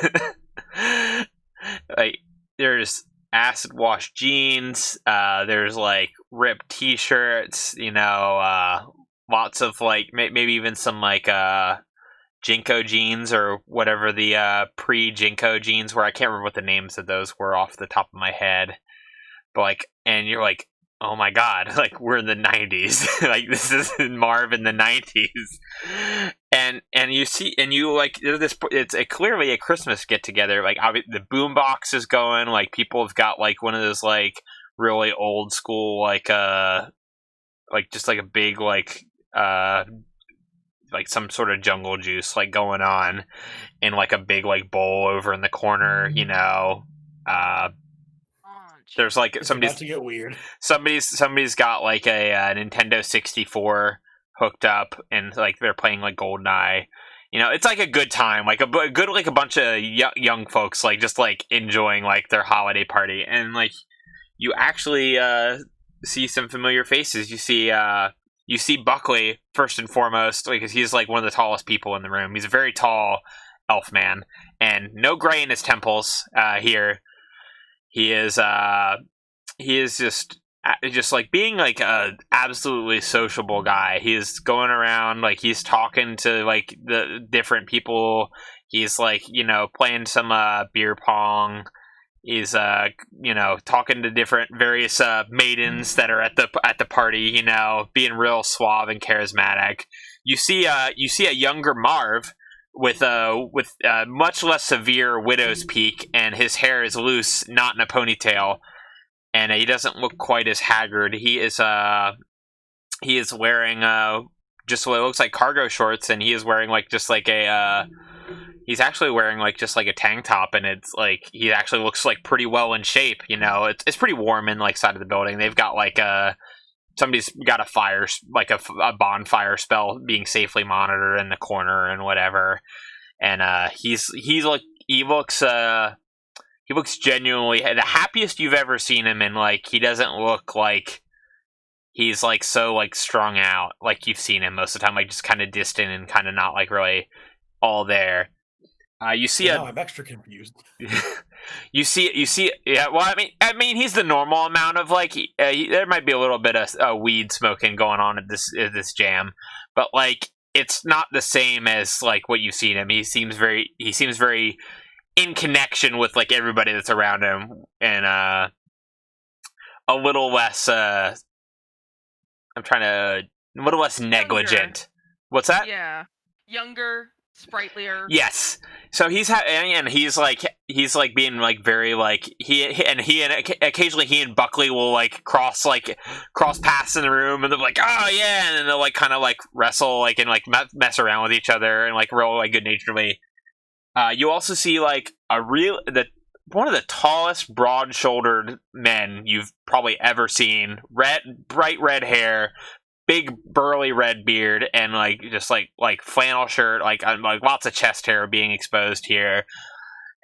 like there's acid wash jeans, there's like ripped t-shirts, lots of like maybe even some like Jinko jeans or whatever the pre-Jinko jeans were. I can't remember what the names of those were off the top of my head, but like, and you're like, oh my god, like we're in the 90s. Like this is Marv in the 90s. And you see, and you like this, it's clearly a Christmas get together. Like the boombox is going, like people have got like one of those like really old school like just like a big like some sort of jungle juice like going on in like a big like bowl over in the corner, there's like It's about to get weird. Somebody's got like a Nintendo 64 hooked up, and like they're playing like GoldenEye. It's like a good time, like a good like a bunch of young folks like just like enjoying like their holiday party, and like you actually see some familiar faces. You see Buckley first and foremost, because he's like one of the tallest people in the room. He's a very tall elf man, and no gray in his temples here. He is just like being like a absolutely sociable guy. He's going around like he's talking to like the different people. He's like playing some beer pong. He's talking to various maidens that are at the party. Being real suave and charismatic. You see a younger Marv with much less severe widow's peak, and his hair is loose, not in a ponytail, and he doesn't look quite as haggard. He is wearing just what looks like cargo shorts, and he is wearing like just like he's actually wearing like just like a tank top, and it's like he actually looks like pretty well in shape. It's pretty warm in like side of the building. They've got like somebody's got a fire, like a bonfire spell being safely monitored in the corner and whatever. And he looks he looks genuinely the happiest you've ever seen him, and like he doesn't look like he's like so like strung out like you've seen him most of the time, like just kind of distant and kind of not like really all there. You see now I'm extra confused. you see. Yeah, well, I mean, he's the normal amount of like. There might be a little bit of weed smoking going on at this jam, but like it's not the same as like what you've seen him. He seems very in connection with like everybody that's around him, and a little less. A little less negligent. Younger. What's that? Yeah, younger, sprightlier. Yes. So he's like being like very like he occasionally he and Buckley will like cross paths in the room, and they're like, oh yeah, and then they'll like kind of like wrestle like and like mess around with each other and like real like good naturedly. You also see like one of the tallest, broad-shouldered men you've probably ever seen. Bright red hair, big burly red beard, and like just like flannel shirt, like lots of chest hair being exposed here.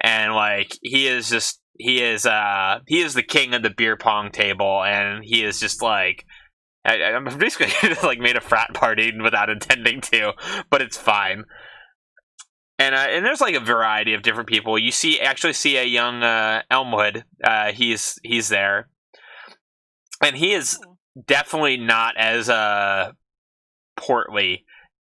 And like he is the king of the beer pong table, and he is just like I'm basically just like made a frat party without intending to, but it's fine. And there's like a variety of different people. You actually see a young Elmwood. He's there, and he is definitely not as portly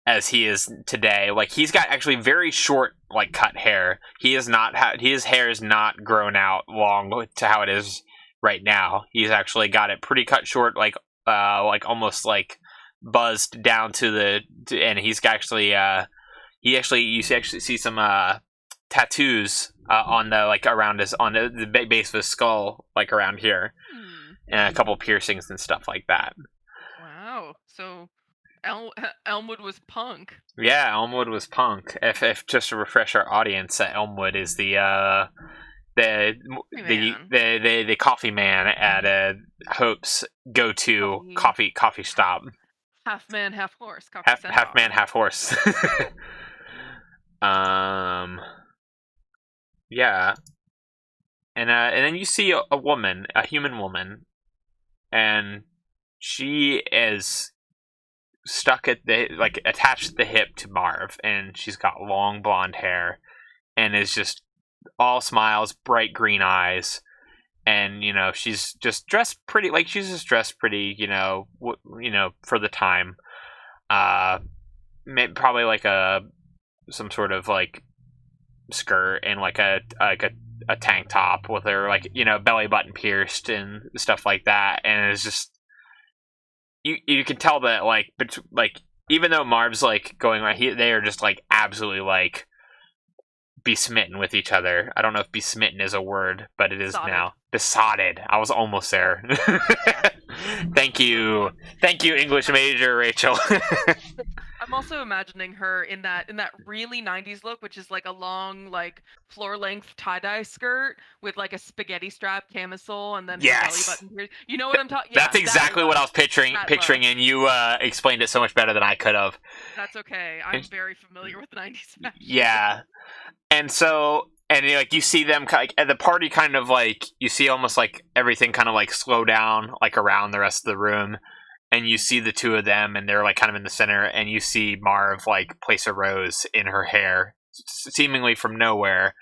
as he is today. Like he's got actually very short like cut hair. His hair is not grown out long to how it is right now. He's actually got it pretty cut short, like almost like buzzed down and he's actually you actually see some tattoos on the like around the base of his skull, like around here, and a couple piercings and stuff like that. Wow. So Elmwood was punk. Yeah, Elmwood was punk. If just to refresh our audience, Elmwood is the coffee man at Hope's go-to coffee stop. Half man, half horse. Half man, half horse. Yeah, and then you see a human woman, and she is stuck at attached at the hip to Marv, and she's got long blonde hair, and is just all smiles, bright green eyes, and she's just dressed pretty, for the time. Probably like some sort of like skirt and like a tank top with her belly button pierced and stuff like that, and it's just you can tell that like even though Marv's like going right, they are just like absolutely like besmitten with each other. I don't know if besmitten is a word, but it is now. Besotted. I was almost there. Thank you, English major Rachel. I'm also imagining her in that really 90s look, which is like a long, like floor-length tie-dye skirt with like a spaghetti strap camisole, and then belly button pierced. You know what I'm talking? That's exactly what I was picturing, and you explained it so much better than I could have. That's okay. I'm very familiar with 90s fashion. Yeah, and so. And like you see them like at the party, kind of like you see almost like everything kind of like slow down like around the rest of the room, and you see the two of them, and they're like kind of in the center, and you see Marv like place a rose in her hair, seemingly from nowhere,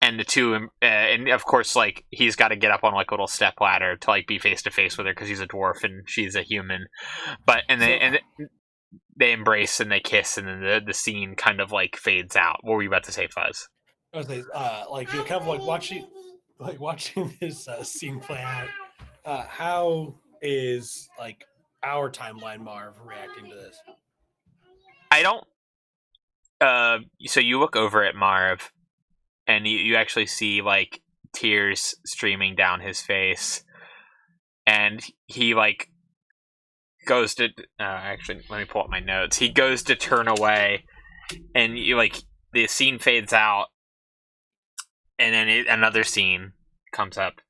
and the two, and of course like he's got to get up on like a little step ladder to like be face to face with her because he's a dwarf and she's a human, they embrace and they kiss, and then the scene kind of like fades out. What were you about to say, Fuzz? I was like you're kind of like watching this scene play out. How is like our timeline Marv reacting to this? I don't. So you look over at Marv, and you actually see like tears streaming down his face, and he like goes to. Actually, let me pull up my notes. He goes to turn away, and the scene fades out. And then another scene comes up,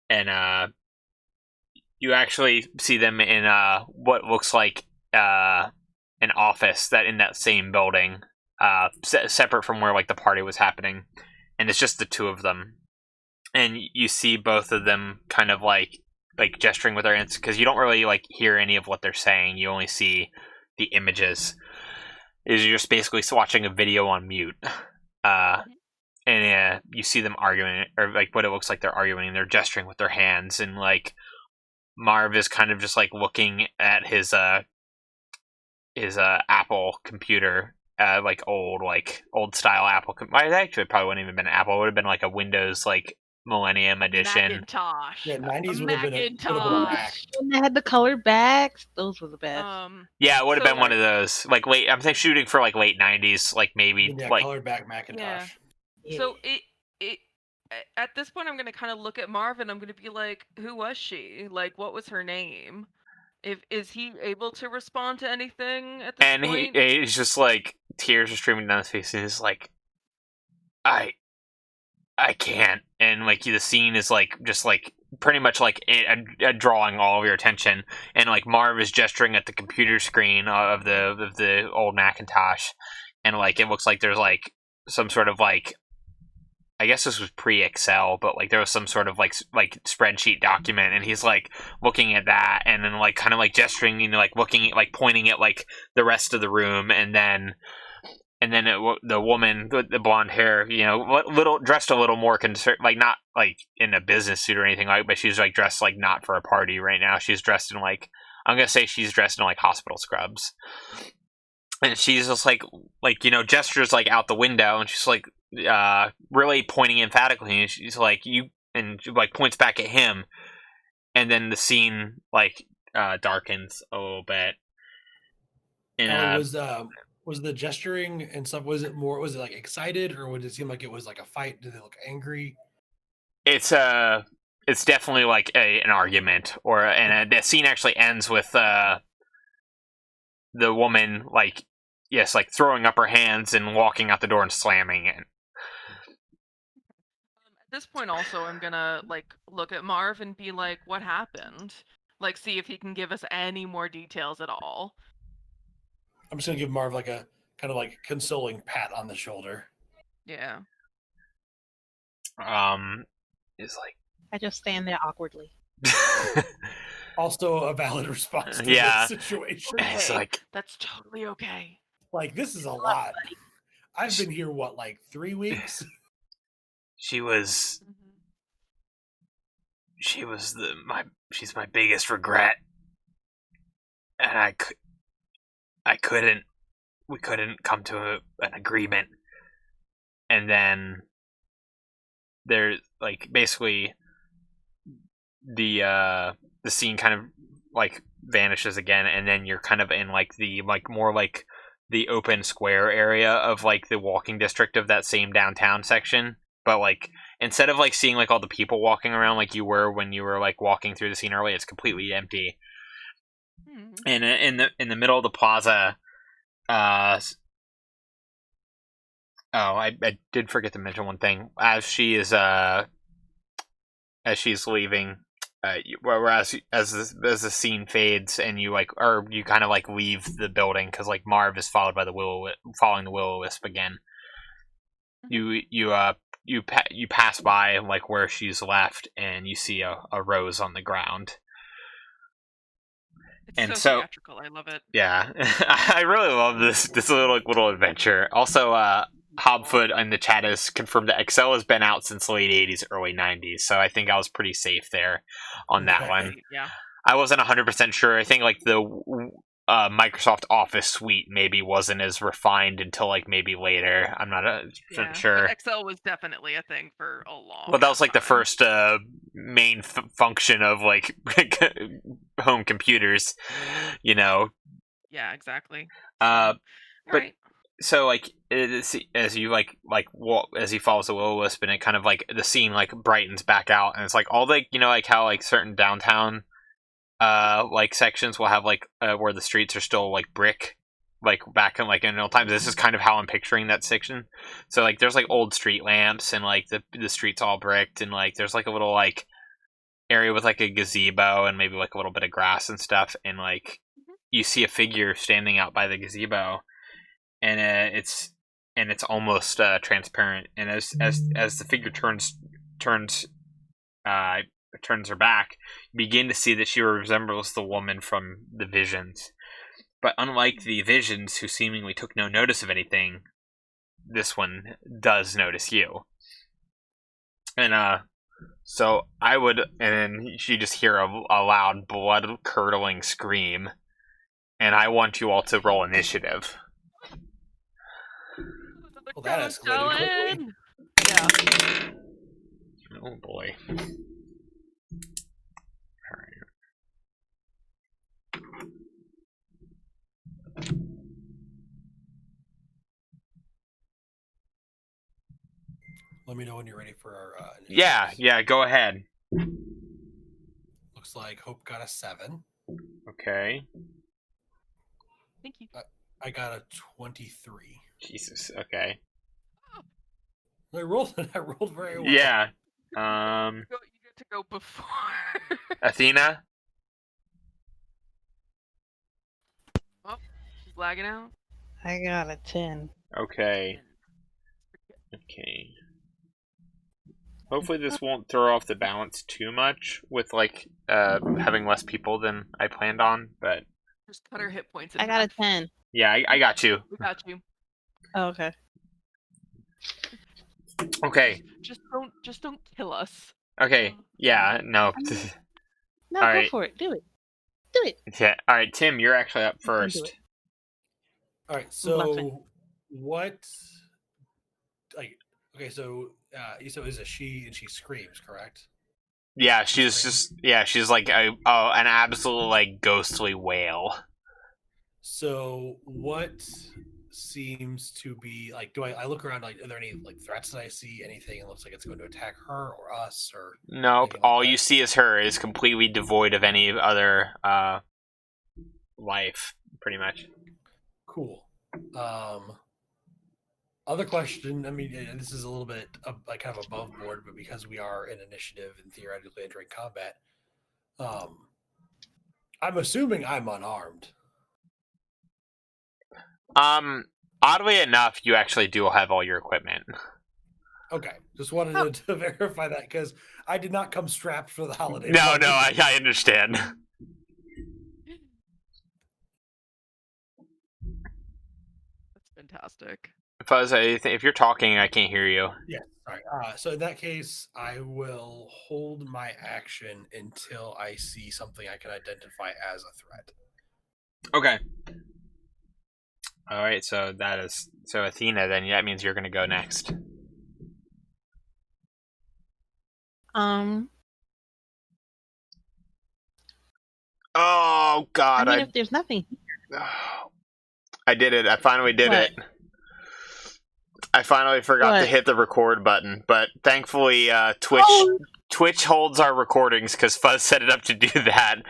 and you actually see them in what looks like an office in that same building, separate from where like the party was happening. and it's just the two of them, and you see both of them kind of like gesturing with their hands, because you don't really like hear any of what they're saying. You only see the images. Is you're just basically watching a video on mute, and you see them arguing, or like what it looks like they're arguing, and they're gesturing with their hands, and like Marv is kind of just like looking at his Apple computer, like old style Apple. Actually, it probably wouldn't even been an Apple. It would have been like a Windows like Millennium Edition. Macintosh. Yeah, 90s would have been a Macintosh. When they had the colored backs, those were the best. Yeah, it would have So- been one of those. Like late, I'm thinking shooting for like late 90s, like maybe yeah, like colored back Macintosh. So it at this point, I'm gonna kind of look at Marv and I'm gonna be like, who was she? Like, what was her name? Is he able to respond to anything at this and point? he's just like tears are streaming down his face, and he's like, I can't. And like the scene is like just like pretty much like drawing all of your attention, and like Marv is gesturing at the computer screen of the old Macintosh, and like it looks like there's like some sort of like, I guess this was pre-Excel, but like there was some sort of like spreadsheet document, and he's like looking at that, and then like kind of like gesturing, you know, like looking at, like pointing at like the rest of the room, and then the woman with the blonde hair, you know, dressed a little more like not like in a business suit or anything like, but she's like dressed like not for a party right now. She's dressed in like, I'm gonna say she's dressed in like hospital scrubs, and she's just like you know, gestures like out the window, and she's like really pointing emphatically, and she's like, you, and she like points back at him, and then the scene like darkens a little bit, and was the gesturing and stuff, was it like excited, or would it seem like it was like a fight? Did they look angry? It's definitely like an argument, and the scene actually ends with the woman like throwing up her hands and walking out the door and slamming it. At this point, also, I'm gonna like look at Marv and be like, what happened? Like, see if he can give us any more details at all. I'm just gonna give Marv like a kind of like consoling pat on the shoulder. Yeah. It's like, I just stand there awkwardly. Also a valid response to Yeah. this situation. it's Okay, like, that's totally okay. Like, this is a lot. I've been here, what, like 3 weeks? she's my biggest regret, and we couldn't come to an agreement, and then there's like basically the scene kind of like vanishes again, and then you're kind of in like the like more like the open square area of like the walking district of that same downtown section, but like instead of like seeing like all the people walking around like you were when you were like walking through the scene early, it's completely empty. And in the middle of the plaza, I did forget to mention one thing. As she's leaving, whereas as the scene fades and you kind of like leave the building, because like Marv is following the Will-O-Wisp again. You pass by like where she's left, and you see a rose on the ground. It's And so so- theatrical. I love it. Yeah, I really love this little adventure. Also, Hobfoot in the chat has confirmed that Excel has been out since the late 80s, early 90s, so I think I was pretty safe there on that Okay. one. Yeah. I wasn't 100% sure. I think like the Microsoft Office suite maybe wasn't as refined until like maybe later. I'm not Yeah. sure. But Excel was definitely a thing for a long. Well, that was like the time. first main function of like home computers, you know. Yeah, exactly. But Alright. so like as you as he follows the Will-O-Wisp, and it kind of like the scene like brightens back out, and it's like all the, you know, like how like certain downtown like sections will have like where the streets are still like brick, like back in like in old times. This is kind of how I'm picturing that section. So like there's like old street lamps, and like the streets all bricked, and like there's like a little like area with like a gazebo and maybe like a little bit of grass and stuff, and like you see a figure standing out by the gazebo, and and it's almost transparent. And as the figure turns her back, you begin to see that she resembles the woman from the visions. But unlike the visions, who seemingly took no notice of anything, this one does notice you. And so I would, and then you just hear a loud, blood-curdling scream, and I want you all to roll initiative. Well, that escalated quickly. Yeah. Oh boy. Alright. Let me know when you're ready for our initiatives. Yeah, go ahead. Looks like Hope got a 7. Okay. Thank you. I got a 23. Jesus, okay. I rolled very well. Yeah. You get to go before. Athena? Oh, she's lagging out. I got a 10. Okay. Hopefully this won't throw off the balance too much with, like, having less people than I planned on, but... Just cut her hit points. I got a 10. Yeah, I got you. We got you. Oh, okay. Okay. Just don't kill us. Okay. Yeah, no. No, All go right. for it. Do it. Do it. Yeah. Alright, Tim, you're actually up You can do first. it. All right. Bluffing. So what? Like, okay. So so is a she and she screams, correct? Yeah, she's like an absolute, like, ghostly wail. So what seems to be like? Do I look around? Like, are there any like threats that I see? Anything that looks like it's going to attack her or us or? Nope. anything like All that? you see is her. Is completely devoid of any other life, pretty much. Cool. Other question. I mean, this is a little bit like kind of above board, but because we are in initiative and theoretically entering combat, I'm assuming I'm unarmed. Oddly enough, you actually do have all your equipment. Okay, just wanted to verify that because I did not come strapped for the holiday. No, party. I understand. That's fantastic. Fuzz, if you're talking, I can't hear you. Yeah, sorry. So in that case, I will hold my action until I see something I can identify as a threat. Okay. All right, so Athena. Then that means you're going to go next. Oh God! I mean, if there's nothing. I did it. I finally did What? it. I finally forgot to What? hit the record button, but thankfully, Twitch holds our recordings because Fuzz set it up to do that.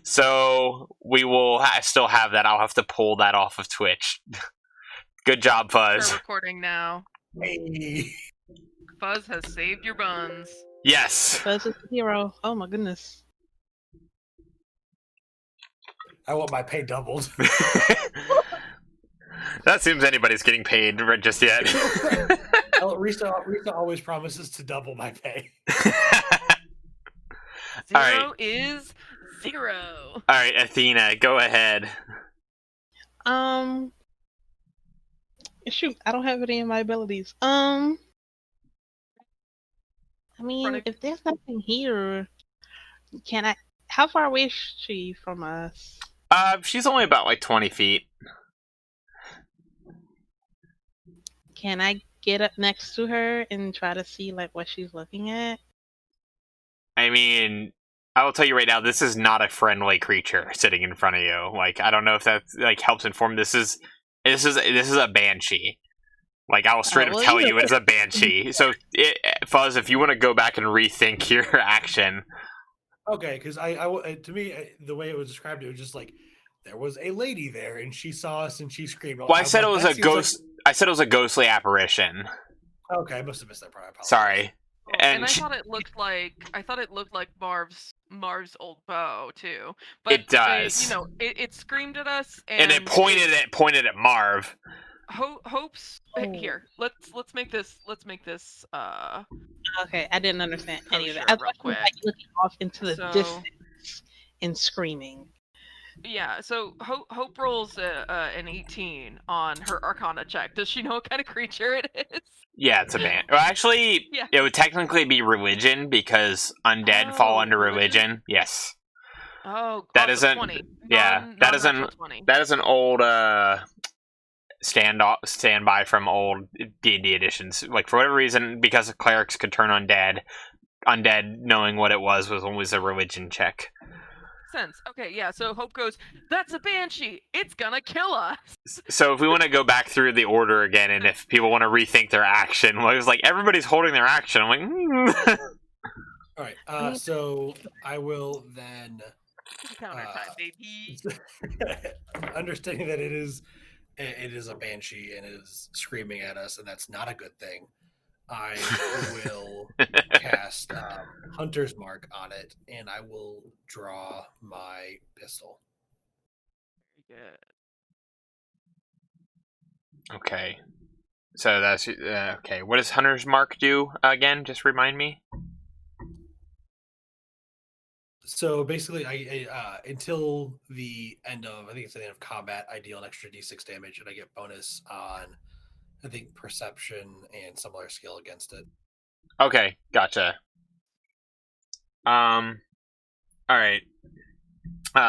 So we will still have that. I'll have to pull that off of Twitch. Good job, Fuzz. We're recording now. Hey. Fuzz has saved your buns. Yes. Buzz is the hero. Oh my goodness. I want my pay doubled. That seems anybody's getting paid just yet. Risa always promises to double my pay. Zero is 0. All right, Athena, go ahead. Shoot, I don't have any of my abilities. I mean, if there's nothing here, can I? How far away is she from us? She's only about like 20 feet. Can I get up next to her and try to see like what she's looking at? I mean, I will tell you right now, this is not a friendly creature sitting in front of you. Like, I don't know if that like helps inform. This is a banshee. Like, I will straight up tell you it's a banshee. So, Fuzz, if you want to go back and rethink your action. Okay, because to me, the way it was described, it was just like there was a lady there and she saw us and she screamed. Well, I said it was a ghost. I said it was a ghostly apparition. Okay, I must have missed that part. I apologize. Sorry. Oh, and I thought it looked like Marv's old bow too. But it does. It screamed at us and it pointed at Marv. Hope's Oh. here. Let's make this. Okay, I didn't understand any of that. Kosher I real thought you were quick. like looking off into the So- distance and screaming. Yeah, so Hope rolls an 18 on her Arcana check. Does she know what kind of creature it is? Yeah, it's a ban. Well, actually, Yeah. it would technically be religion because undead fall under religion. Yes. Oh, That awesome. isn't- 20. yeah, that isn't- Non-natural 20. That is an old standby from old D&D editions. Like, for whatever reason, because clerics could turn undead knowing what it was always a religion check. Sense. Okay, yeah, so Hope goes, that's a banshee! It's gonna kill us! So if we want to go back through the order again, and if people want to rethink their action, well, it was like everybody's holding their action. I'm like, All right. So I will then, Counter time, baby. understanding that it is a banshee and it is screaming at us, and that's not a good thing. I will cast Hunter's Mark on it, and I will draw my pistol. Very good. okay. So that's okay. What does Hunter's Mark do again? Just remind me. So basically, I until the end of, I think it's the end of combat, I deal an extra d6 damage, and I get bonus on, I think, perception and some other skill against it. Okay, gotcha. All right.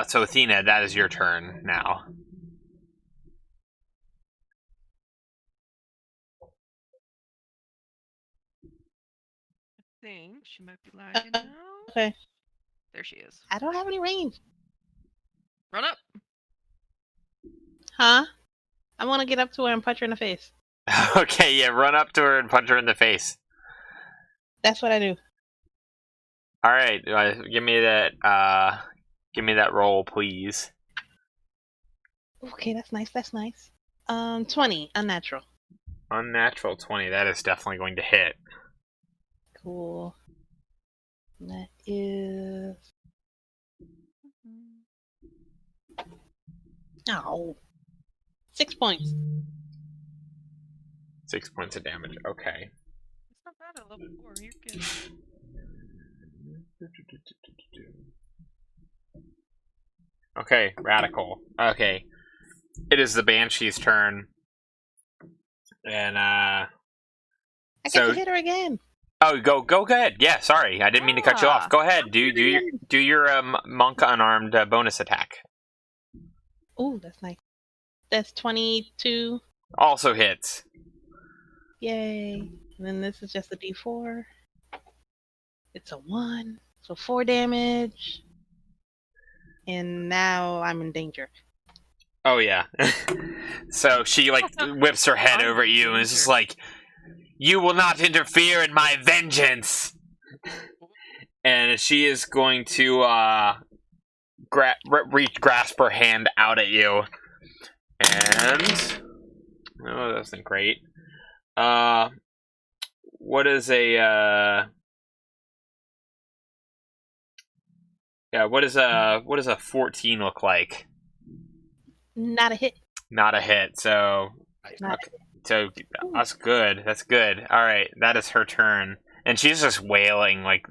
So Athena, that is your turn now. I think she might be lagging now. Okay. There she is. I don't have any range. Run up! Huh? I want to get up to her and punch her in the face. Okay, yeah, run up to her and punch her in the face. That's what I do. All right, give me that roll, please. Okay, that's nice. That's nice. 20, unnatural. Unnatural 20. That is definitely going to hit. Cool. That is. Oh. 6 points. 6 points of damage. Okay. It's not bad at level 4. You're good. Okay, radical. Okay. It is the Banshee's turn. And I get so to hit her again. go ahead. Yeah, sorry. I didn't mean to cut you off. Go ahead. Do your monk unarmed bonus attack. Oh, that's nice. That's 22. Also hits. Yay. And then this is just a d4. It's a 1. So 4 damage. And now I'm in danger. Oh yeah. So she like whips her head over at you and is just like, "You will not interfere in my vengeance." And she is going to grasp her hand out at you. And oh, that wasn't great. What is a what does a 14 look like? Not a hit. Not a hit. So Not okay. So that's good. That's good. All right, that is her turn, and she's just wailing like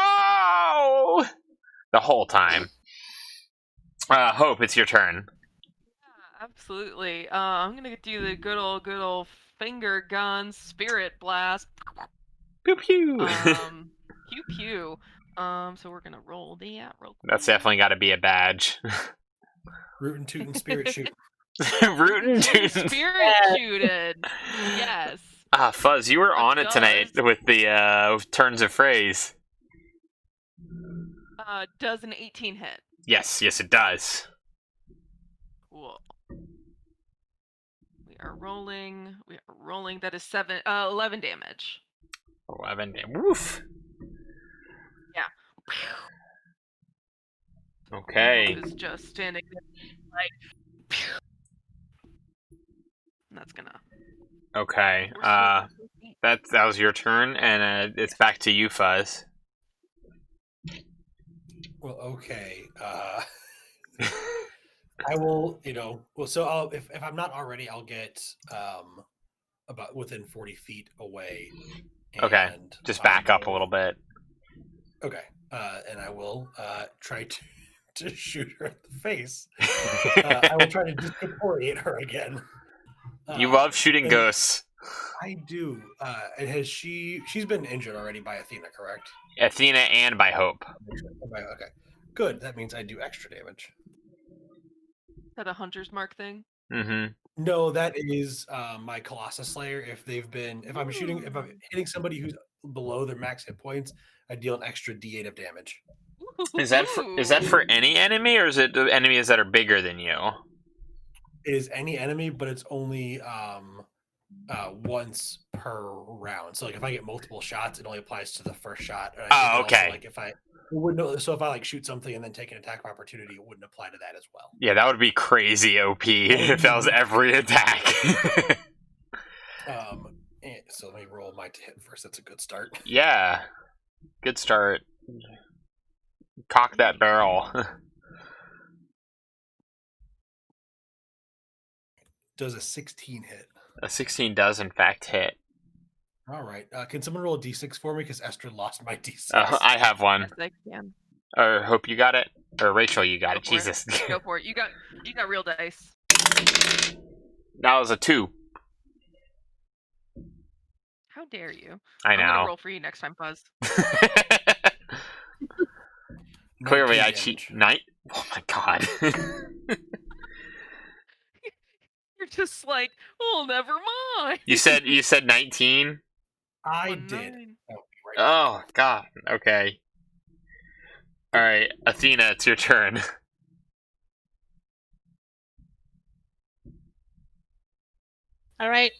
"Oh!" the whole time. Hope, it's your turn. Yeah, absolutely. I'm gonna do the good old finger gun spirit blast. Pew pew. Pew pew. So we're gonna roll that real quick. That's definitely got to be a badge. Rootin' tootin' spirit shoot. Rootin' tootin'. Spirit shooted. Yes. Fuzz, you were on it tonight with the turns of phrase. Does an 18 hit? Yes, it does. Cool. We are rolling. That is 11 damage. 11 damage. Woof. Yeah. Okay. Is just standing there, like. And that's gonna. Okay. That was your turn, and it's back to you, Fuzz. Well, okay. I will, well, so I'll, if I'm not already, I'll get about within 40 feet away. Okay, And just I'll back up a go- little bit. Okay, and I will try to shoot her in the face. I will try to discorporate her again. You love shooting and ghosts. I do. And has she's been injured already by Athena, correct? Athena and by Hope. Okay, good. That means I do extra damage. Is that a hunter's mark thing? Mm-hmm. No, that is my Colossus Slayer. If I'm hitting somebody who's below their max hit points, I deal an extra D8 of damage. Is that for any enemy, or is it enemies that are bigger than you? It is any enemy, but it's only once per round. So like if I get multiple shots, it only applies to the first shot. And I think okay. Also, like if I like shoot something and then take an attack of opportunity, it wouldn't apply to that as well. Yeah, that would be crazy OP if that was every attack. So let me roll my to hit first. That's a good start. Yeah, good start. Cock that barrel. Does a 16 hit? A 16 does in fact hit. All right. Can someone roll a d6 for me? Because Esther lost my d6. I have one. Yes, I can. Or Hope, you got it. Or Rachel, you got it. Jesus. Go for it. You got real dice. That was a 2. How dare you? I'm gonna know. roll for you next time, Fuzz. Clearly, I cheat. Oh my god. You're just like, oh, never mind. You said 19? I did. Oh god. Okay. All right, Athena, it's your turn. All right.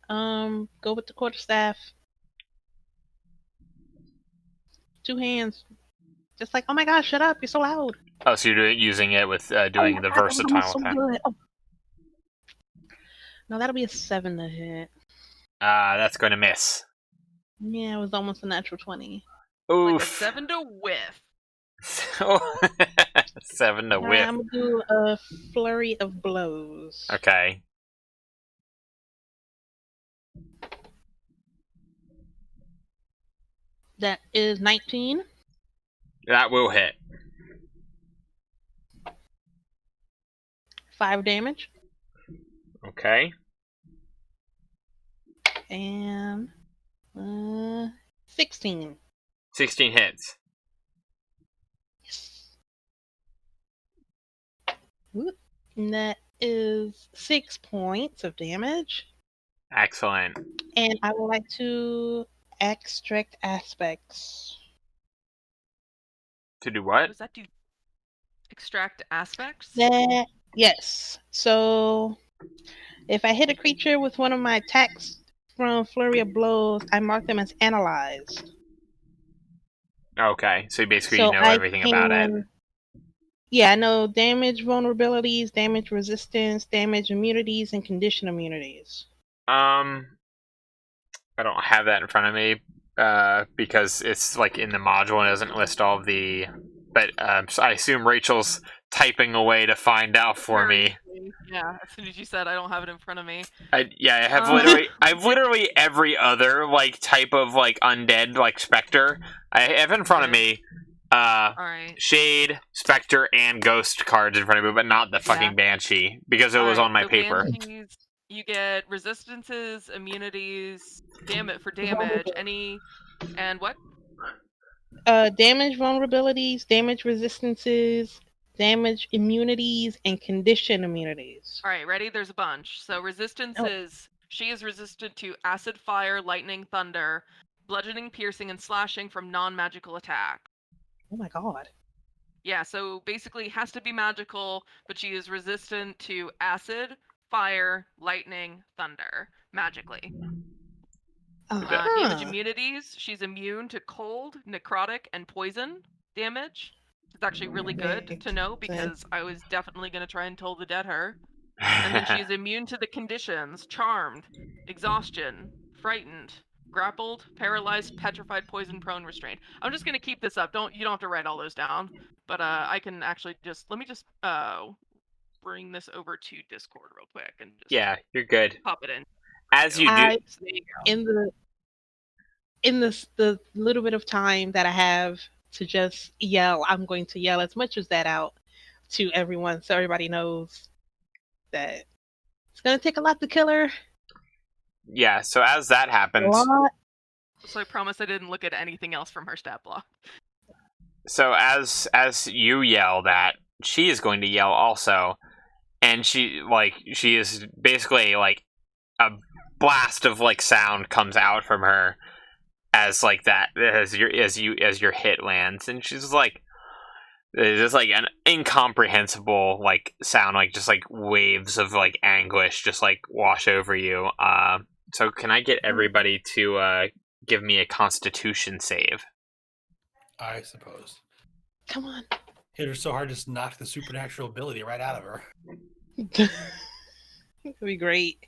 Go with the quarterstaff. 2 hands. Just like, oh my gosh, shut up! You're so loud. Oh, so you're using it with doing the versatile attack. Oh. No, that'll be a 7 to hit. That's going to miss. Yeah, it was almost a natural 20. Oof. Like a 7 to whiff. 7 to whiff. I'm gonna do a flurry of blows. Okay. That is 19. That will hit. 5 damage. Okay. And 16. 16 hits. Yes. And that is 6 points of damage. Excellent. And I would like to extract aspects. To do What what? does that do? Extract aspects? Yes. So if I hit a creature with one of my attacks from Flurry of Blows, I mark them as analyzed. Okay, so basically you know everything about it. Yeah, I know damage vulnerabilities, damage resistance, damage immunities, and condition immunities. I don't have that in front of me because it's like in the module and it doesn't list all of the. But so I assume Rachel's typing away to find out for me. Yeah, as soon as you said I don't have it in front of me. I have literally every other like type of like undead like specter. I have in front of me. All right. Shade, Spectre, and Ghost cards in front of me, but not the fucking Banshee because it was on my paper. Banshees, you get resistances, immunities, damage, and what? Damage vulnerabilities, damage resistances, damage immunities, and condition immunities. All right, ready? There's a bunch. So resistances, she is resistant to acid, fire, lightning, thunder, bludgeoning, piercing, and slashing from non-magical attack. Oh my god. Yeah, so basically has to be magical, but she is resistant to acid, fire, lightning, thunder, magically. Damage immunities, she's immune to cold, necrotic, and poison damage. It's actually really good to know because I was definitely going to try and Toll the Dead her. And then she's immune to the conditions, charmed, exhaustion, frightened, grappled, paralyzed, petrified, poison, prone, restrained. I'm just going to keep this up. You don't have to write all those down. But I can actually let me just bring this over to Discord real quick and just you're good. pop it in. As you do, There you go. In the little bit of time that I have to just yell, I'm going to yell as much as that out to everyone so everybody knows that it's gonna take a lot to kill her. yeah. So as that A happens, lot. So I promise I didn't look at anything else from her stat block. so as you yell that, she is going to yell also, and she is basically like a blast of like sound comes out from her as like that as your hit lands, and she's like, it's just like an incomprehensible like sound, like just like waves of like anguish just like wash over you. So can I get everybody to give me a Constitution save? I suppose. Come on. Hit her so hard, just knock the supernatural ability right out of her. It would be great.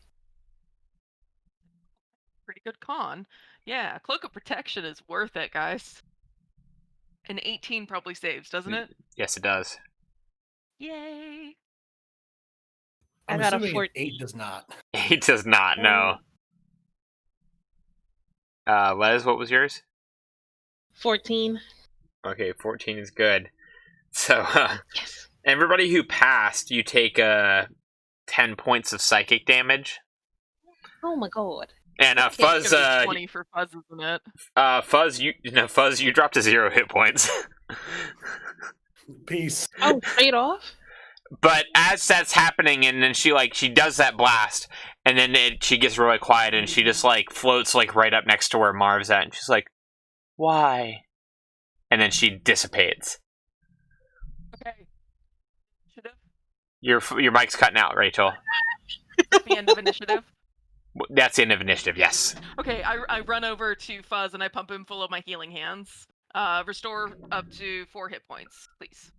Pretty good con. Yeah, Cloak of Protection is worth it, guys. An 18 probably saves, doesn't it? Yes, it does. Yay! I I'm got a assuming 14. 8 does not. He does not know. Les, what was yours? 14. Okay, 14 is good. So, Yes. everybody who passed, you take 10 points of psychic damage. Oh my god. And It's Fuzz, gonna be 20 for Fuzz, isn't it? Fuzz, you dropped to 0 hit points. Peace. Oh, straight off? But as that's happening, and then she does that blast, and then she gets really quiet, and she just like floats like right up next to where Marv's at, and she's like, "Why?" And then she dissipates. Okay. Initiative? Your mic's cutting out, Rachel. The end of initiative? That's the end of initiative. Yes. Okay, I run over to Fuzz and I pump him full of my healing hands. Restore up to 4 hit points, please.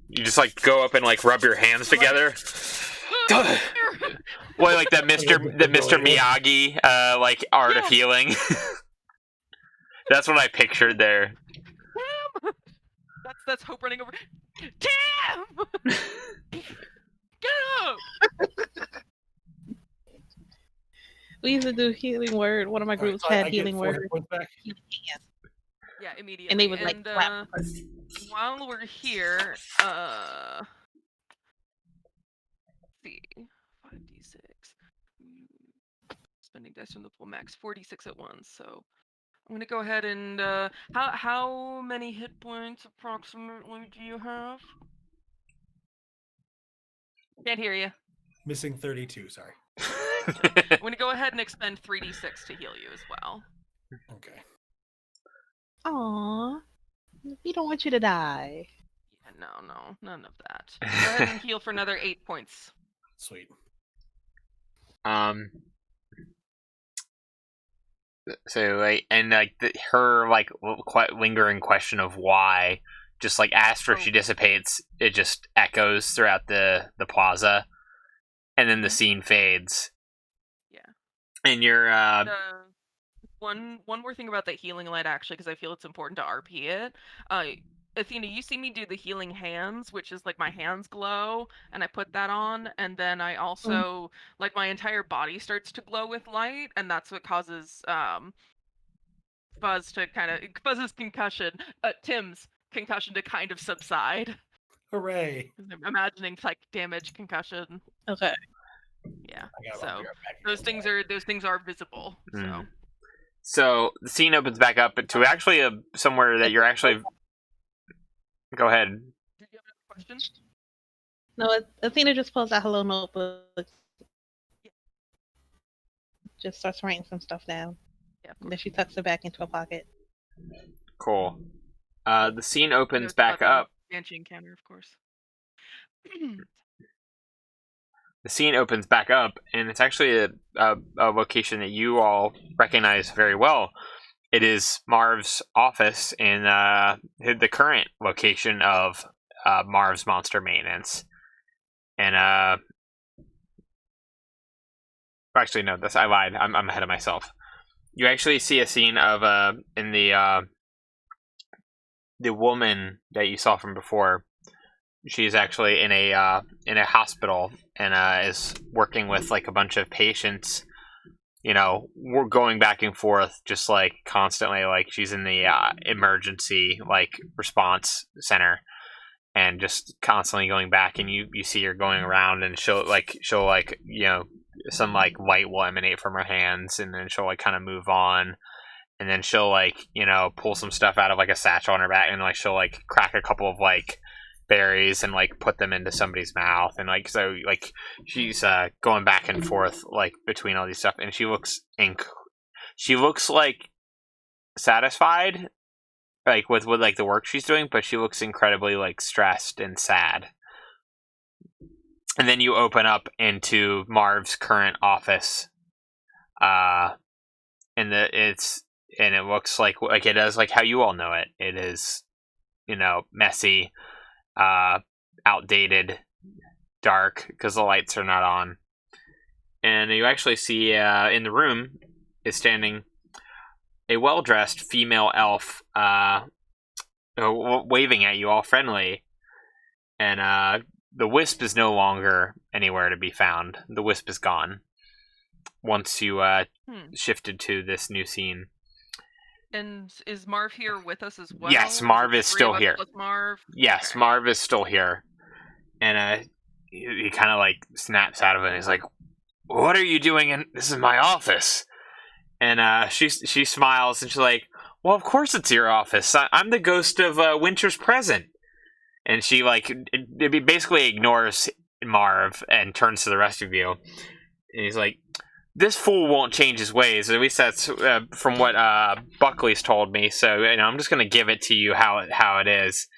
You just like go up and like rub your hands together. Well, like the Mr. Miyagi like art of healing. That's what I pictured there. Damn! That's Hope running over. Damn! Get up! We used to do healing word. One of my groups had healing word. Back. Yeah, immediately. And they would like clap. While we're here, let's see, 5d6. Spending dice from the pool max 46 at once. So I'm gonna go ahead and how many hit points approximately do you have? Can't hear you. Missing 32, sorry. I'm gonna go ahead and expend 3d6 to heal you as well. Okay. Aww. We don't want you to die. Yeah, no, none of that. Go ahead and heal for another 8 points. Sweet. So like, and like her like quite lingering question of why, just like after she dissipates, it just echoes throughout the plaza, and then the scene fades. Yeah. And you're one more thing about that healing light, actually, because I feel it's important to RP it. Athena, you see me do the healing hands, which is like my hands glow, and I put that on, and then I also like my entire body starts to glow with light, and that's what causes Fuzz's concussion, Tim's concussion to kind of subside. Hooray! I'm imagining psychic damage, concussion. Okay. Yeah. I gotta So be right back those again. things are visible. So. So the scene opens back up to actually somewhere that you're actually. Go ahead. Did you have a question? No, Athena just pulls out her little notebook. Just starts writing some stuff down. Yeah. And then she tucks it back into her pocket. Cool. The scene opens back up. Banshee encounter, of course. The scene opens back up, and it's actually a location that you all recognize very well. It is Marv's office in the current location of Marv's Monster Maintenance. And actually, no, I lied. I'm ahead of myself. You actually see a scene of in the woman that you saw from before. she's actually in a hospital and is working with like a bunch of patients. We're going back and forth just like constantly. Like she's in the emergency like response center, and just constantly going back. And you see her going around, and she'll some like light will emanate from her hands, and then she'll like kind of move on. And then she'll like pull some stuff out of like a satchel on her back, and like she'll like crack a couple of like berries and like put them into somebody's mouth, and like so like she's going back and forth like between all these stuff, and she looks like satisfied like with like the work she's doing, but she looks incredibly like stressed and sad. And then you open up into Marv's current office, and it looks like it is like how you all know it. It is, messy, outdated, dark because the lights are not on. And you actually see in the room is standing a well-dressed female elf, waving at you, all friendly. And the wisp is no longer anywhere to be found. The wisp is gone once you shifted to this new scene. And is Marv here with us as well? Yes, Marv is still here. Marv? Yes, okay. Marv is still here. And he kind of like snaps out of it. And he's like, "What are you doing this is my office." And she smiles and she's like, "Well, of course it's your office. I'm the ghost of Winter's Present." And she like basically ignores Marv and turns to the rest of you. And he's like, "This fool won't change his ways. At least that's from what Buckley's told me. So I'm just gonna give it to you how it is.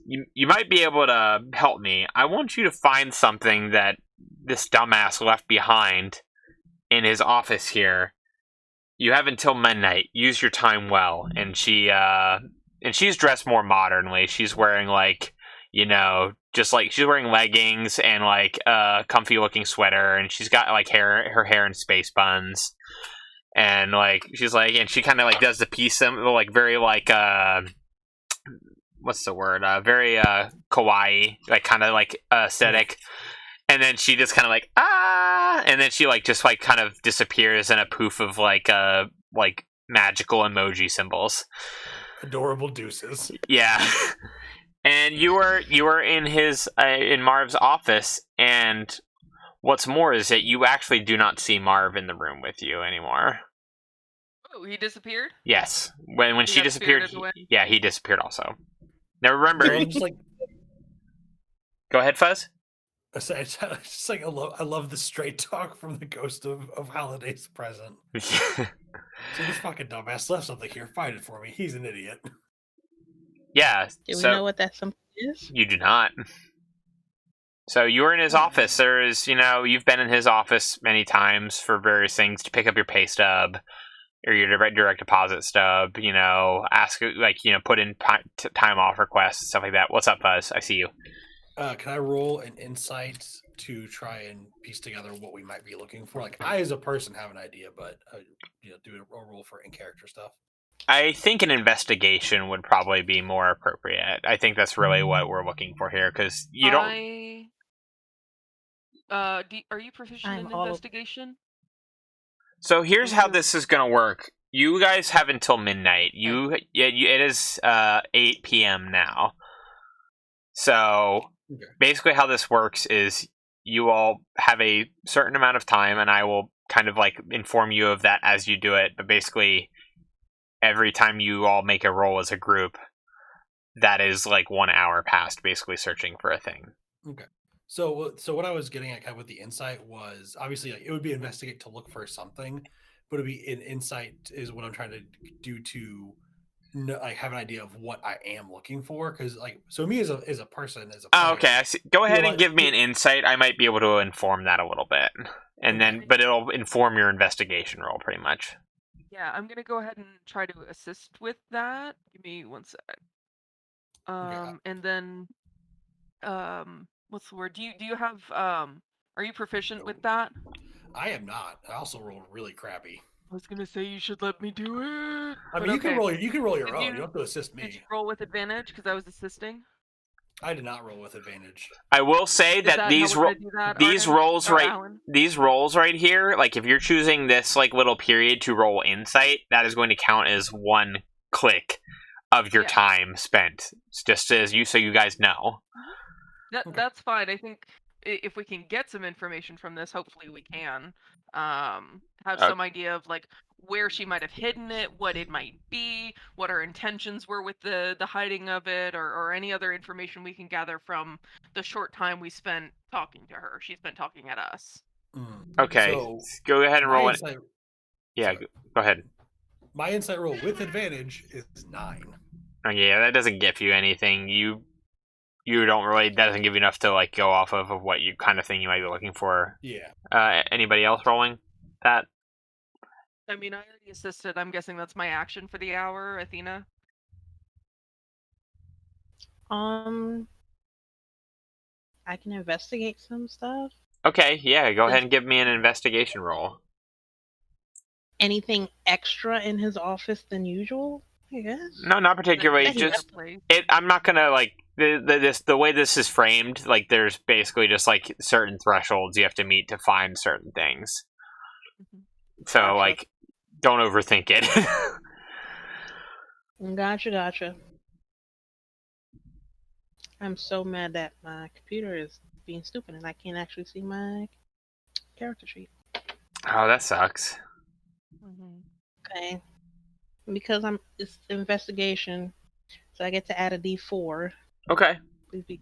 You might be able to help me. I want you to find something that this dumbass left behind in his office here. You have until midnight. Use your time well." And she's dressed more modernly. She's wearing like just like she's wearing leggings and like a comfy looking sweater, and she's got like her hair in space buns, and like she's like, and she kind of like does the piece like very like what's the word very kawaii, like kind of like aesthetic. And then she just kind of like and then she like just like kind of disappears in a poof of like magical emoji symbols. Adorable deuces. Yeah. And you were in his in Marv's office, and what's more is that you actually do not see Marv in the room with you anymore. Oh, he disappeared? Yes. When she disappeared, he disappeared also. Now remember, go ahead, Fuzz. It's just like I love the straight talk from the ghost of Holiday's Present. So this fucking dumbass left something here. Find it for me. He's an idiot. Yeah. Do we know what that something is? You do not. So you were in his office. There is, you've been in his office many times for various things, to pick up your pay stub or your direct deposit stub. Ask like put in time off requests, stuff like that. What's up, Fuzz? I see you. Can I roll an insight to try and piece together what we might be looking for? Like, I as a person have an idea, but do a roll for in character stuff. I think an investigation would probably be more appropriate. I think that's really what we're looking for here, because you don't. Are you proficient in investigation? So here's how this is going to work. You guys have until midnight. It is 8 p.m. now. So basically, how this works is you all have a certain amount of time, and I will kind of like inform you of that as you do it. But basically, every time you all make a roll as a group, that is like 1 hour past basically searching for a thing. Okay. So what I was getting at kind of with the insight was, obviously like, it would be investigate to look for something, but it'd be an insight is what I'm trying to do to like have an idea of what I am looking for. Because like, so me as a person, as a player, okay, I see. Go ahead and give me an insight. I might be able to inform that a little bit, and then but it'll inform your investigation roll pretty much. Yeah, I'm gonna go ahead and try to assist with that. Give me 1 sec. And then, what's the word? Do you have are you proficient with that? I am not. I also rolled really crappy. I was gonna say you should let me do it. I mean, you can roll your own. You don't have to assist me. Did you roll with advantage because I was assisting? I did not roll with advantage. I will say Is that that these how we're gonna do that, these Arden? rolls Or right Alan? these rolls right here, like if you're choosing this like little period to roll insight, that is going to count as one click of your Yeah. time spent. It's just as you so you guys know. Okay. That's fine. I think if we can get some information from this, hopefully we can have some idea of like where she might have hidden it, what it might be, what her intentions were with the hiding of it, or any other information we can gather from the short time we spent talking to her. She's been talking at us. Okay, So go ahead and roll it. Yeah, sorry. go ahead. My insight roll with advantage is 9. Oh, yeah, that doesn't give you anything. You don't really. That doesn't give you enough to like go off of what you kind of thing you might be looking for. Yeah. Anybody else rolling that? I mean, I already assisted. I'm guessing that's my action for the hour, Athena. I can investigate some stuff. Okay, yeah, go ahead and give me an investigation roll. Anything extra in his office than usual? I guess. No, not particularly. That- Just I'm not gonna like the way this is framed. Like, there's basically just like certain thresholds you have to meet to find certain things. So Gotcha. like, don't overthink it. Gotcha. I'm so mad that my computer is being stupid and I can't actually see my character sheet. Oh, that sucks. Okay. Because it's investigation, so I get to add a D4. Okay. Please be.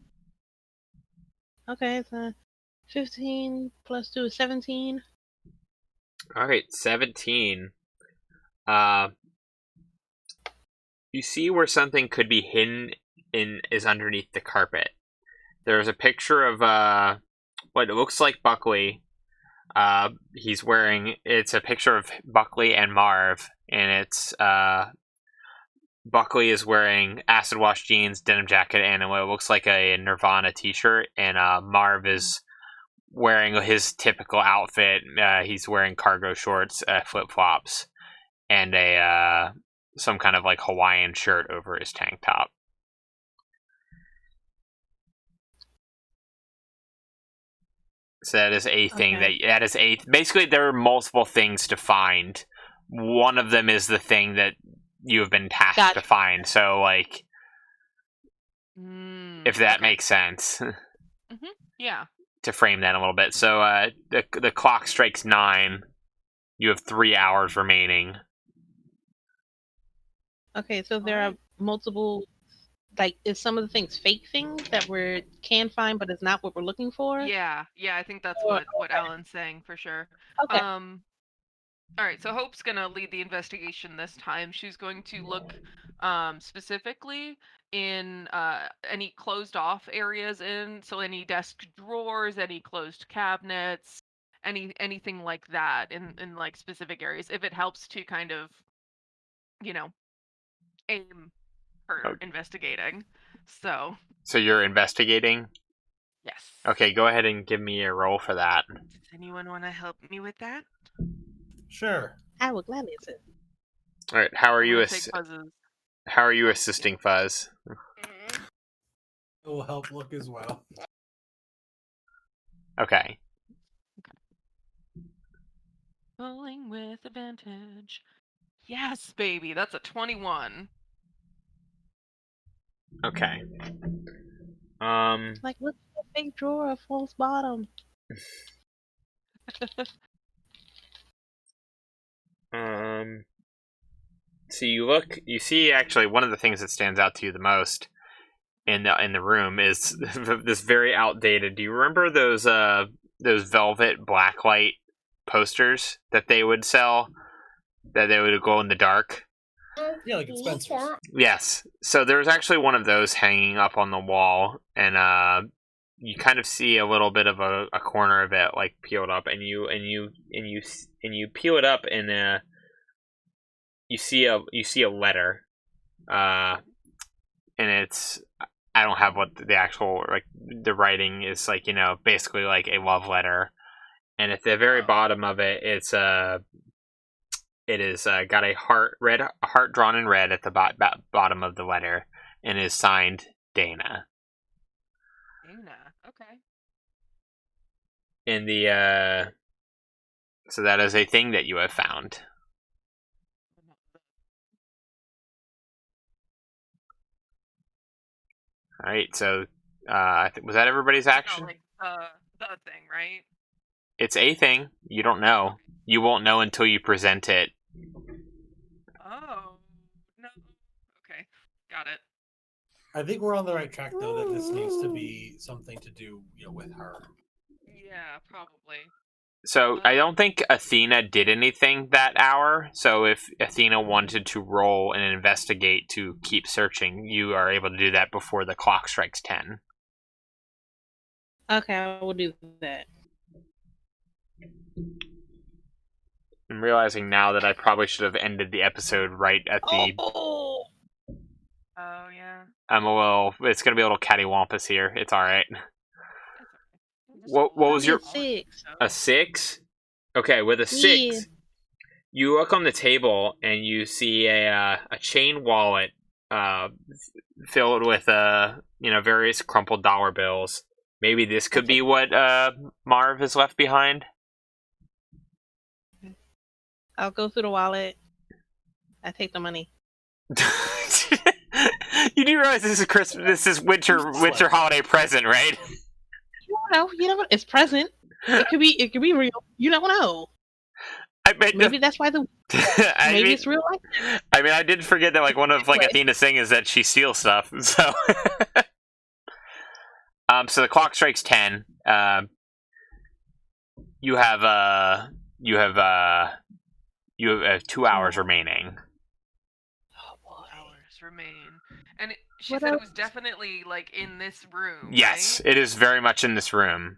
Okay, it's 15 plus 2 is 17. All right, 17. You see where something could be hidden is underneath the carpet. There's a picture of what looks like Buckley. It's a picture of Buckley and Marv, and it's Buckley is wearing acid wash jeans, denim jacket, and what looks like a Nirvana t-shirt, and Marv is wearing his typical outfit. He's wearing cargo shorts, flip-flops, and a some kind of like Hawaiian shirt over his tank top. So that is a thing basically there are multiple things to find. One of them is the thing that you have been tasked to find. So like, if that makes sense. Yeah. To frame that a little bit. So the clock strikes 9. You have 3 hours remaining. Okay, so there are multiple, like, is some of the things fake things that we can find, but it's not what we're looking for? Yeah, I think that's what Alan's saying for sure. Okay. All right, so Hope's gonna lead the investigation this time. She's going to look specifically in any closed off areas so any desk drawers, any closed cabinets, anything like that in like specific areas, if it helps to kind of, aim her investigating. So you're investigating? yes. Okay, go ahead and give me a roll for that. Does anyone want to help me with that? Sure. I would gladly assist. All right, how are you assisting Fuzz? It will help look as well. Okay. Rolling with advantage. Yes, baby. That's a 21. Okay. Like, look at the fake drawer of false bottom. So you see actually one of the things that stands out to you the most in the room is this very outdated. Do you remember those velvet blacklight posters that they would sell, that they would glow in the dark? Yeah, like at Spencer's. Yes. So there's actually one of those hanging up on the wall, and you kind of see a little bit of a corner of it like peeled up, and you peel it up, and you see a letter, and it's, I don't have what the actual, like, the writing is, like, basically like a love letter, and at the very bottom of it, it is got a heart drawn in red at the bottom of the letter, and is signed Dana. Athena. Okay. In the so that is a thing that you have found. All right, so was that everybody's action? No, like the thing, right? It's a thing. You don't know. You won't know until you present it. Oh no. Okay, got it. I think we're on the right track, though, that this needs to be something to do, with her. Yeah, probably. So I don't think Athena did anything that hour. So if Athena wanted to roll and investigate to keep searching, you are able to do that before the clock strikes 10. Okay, I will do that. I'm realizing now that I probably should have ended the episode right at the... Oh, yeah. I'm a little... It's going to be a little cattywampus here. It's alright. What was your... 6. A 6? Okay, with a 6, you look on the table and you see a chain wallet filled with various crumpled dollar bills. Maybe this could be what Marv has left behind. I'll go through the wallet. I take the money. You do realize this is Christmas? This is winter holiday present, right? You know, it's present. It could be real. You don't know. Maybe that's why it's real life. I mean, I did forget that one of Athena's thing is that she steals stuff. So, so the clock strikes 10. You have 2 hours remaining. Oh boy. Hours remain, and she said it was definitely in this room. Yes, right? it is very much in this room.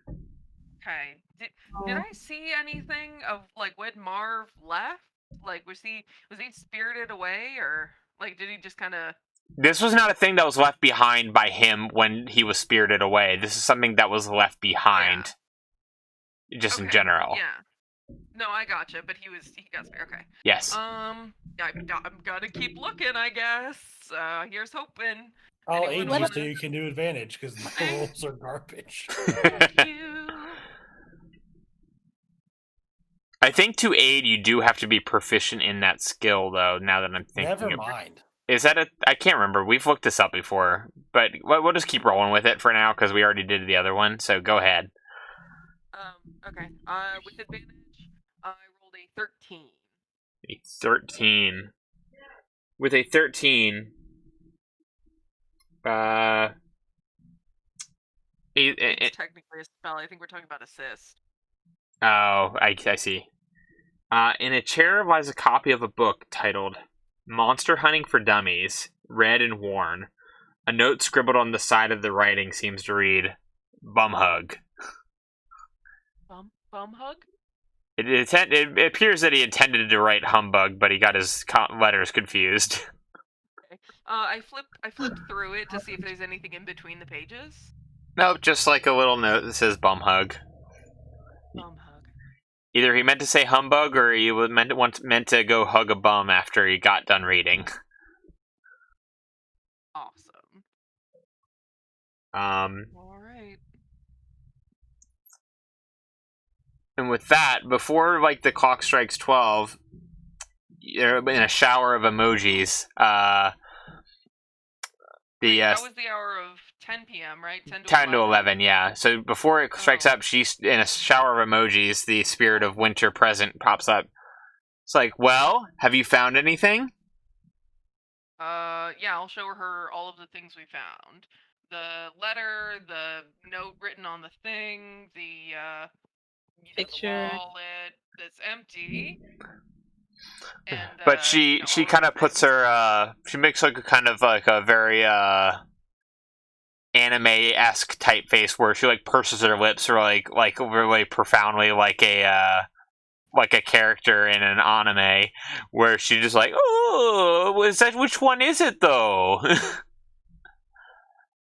Okay. Did I see anything of when Marv left? Was he spirited away, or did he just kind of? This was not a thing that was left behind by him when he was spirited away. This is something that was left behind, just in general. Yeah. No, I gotcha, but he got spirited. Okay. Yes. I'm gonna keep looking, I guess. Here's hoping. I'll aid you so you can do advantage because my rolls are garbage. Thank you. I think to aid, you do have to be proficient in that skill, though, now that I'm thinking. Never mind. Is that I can't remember. We've looked this up before. But we'll just keep rolling with it for now, because we already did the other one, so go ahead. Okay. With advantage, I rolled a 13. A 13. With a 13... It's technically a spell. I think we're talking about assist. Oh, I see. In a chair lies a copy of a book titled Monster Hunting for Dummies, read and worn. A note scribbled on the side of the writing seems to read, Bum Hug. Bum hug? It appears that he intended to write humbug, but he got his letters confused. Okay. I flipped through it to see if there's anything in between the pages. Nope, just a little note that says Bum Hug. Bum hug. Either he meant to say humbug, or he was meant to go hug a bum after he got done reading. Awesome. All right. And with that, before the clock strikes 12, you're in a shower of emojis. That was the hour of 10 p.m., right? 10 to 11, yeah. So before it strikes up, she's in a shower of emojis. The spirit of winter present pops up. It's well, have you found anything? Yeah, I'll show her all of the things we found. The letter, the note written on the thing, the picture, the wallet that's empty. And, but she kind of puts her, she makes a kind of a very, anime-esque typeface where she purses her lips or really profoundly like a character in an anime where she just oh, is that, which one is it though?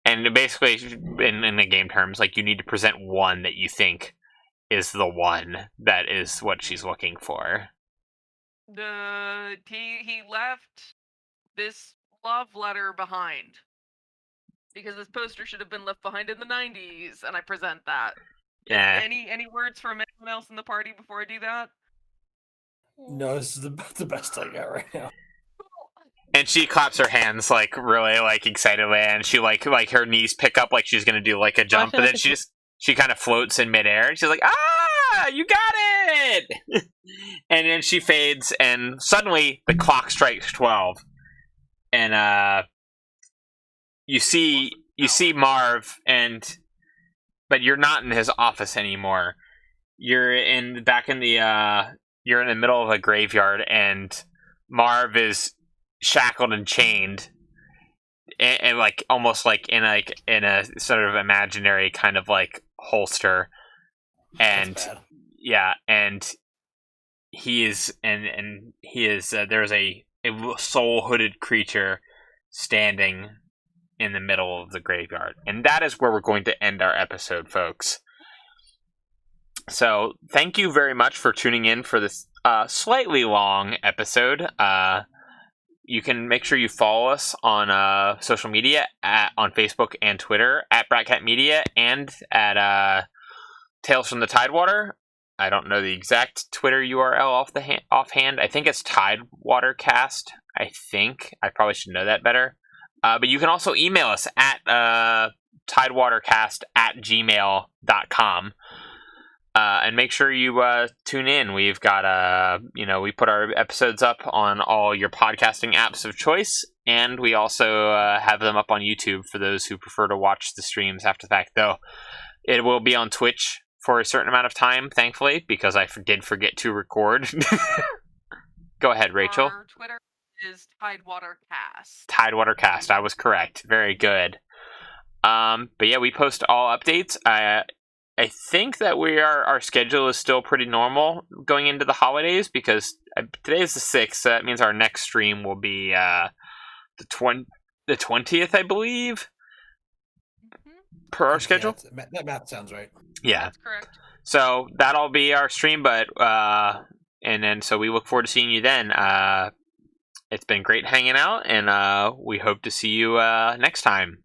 And basically in the game terms, you need to present one that you think is the one that is what she's looking for. He left this love letter behind. because this poster should have been left behind in the 90s, and I present that. Yeah. Any words from anyone else in the party before I do that? No, this is the best I got right now. And she claps her hands like really like excitedly, and she like her knees pick up like she's gonna do like a jump, but then she kind of floats in midair, and she's like, "Ah, you got it!" And then she fades, and suddenly the clock strikes 12, and you see Marv, but you're not in his office anymore. You're back in the you're in the middle of a graveyard, and Marv is shackled and chained, and like almost like in a sort of imaginary kind of like holster, and yeah, and he is there's a soul hooded creature standing in the middle of the graveyard, and that is where we're going to end our episode, folks. So thank you very much for tuning in for this slightly long episode. You can make sure you follow us on social media on Facebook and Twitter at Bratcat Media and at Tales from the Tidewater. I don't know the exact Twitter URL offhand. I think it's Tidewater Cast. I think I probably should know that better. But you can also email us at tidewatercast@gmail.com. And make sure you tune in. We've got we put our episodes up on all your podcasting apps of choice, and we also have them up on YouTube for those who prefer to watch the streams after the fact. Though it will be on Twitch for a certain amount of time, thankfully, because I did forget to record. Go ahead, Rachel. Our Twitter is Tidewater Cast. Tidewater Cast. I was correct. Very good. But yeah, we post all updates. I think that our schedule is still pretty normal going into the holidays, because today is the 6th, so that means our next stream will be the 20th, I believe, per our schedule. Yeah, that math sounds right. Yeah, that's correct. So that'll be our stream, but and then so we look forward to seeing you then. It's been great hanging out, and we hope to see you next time.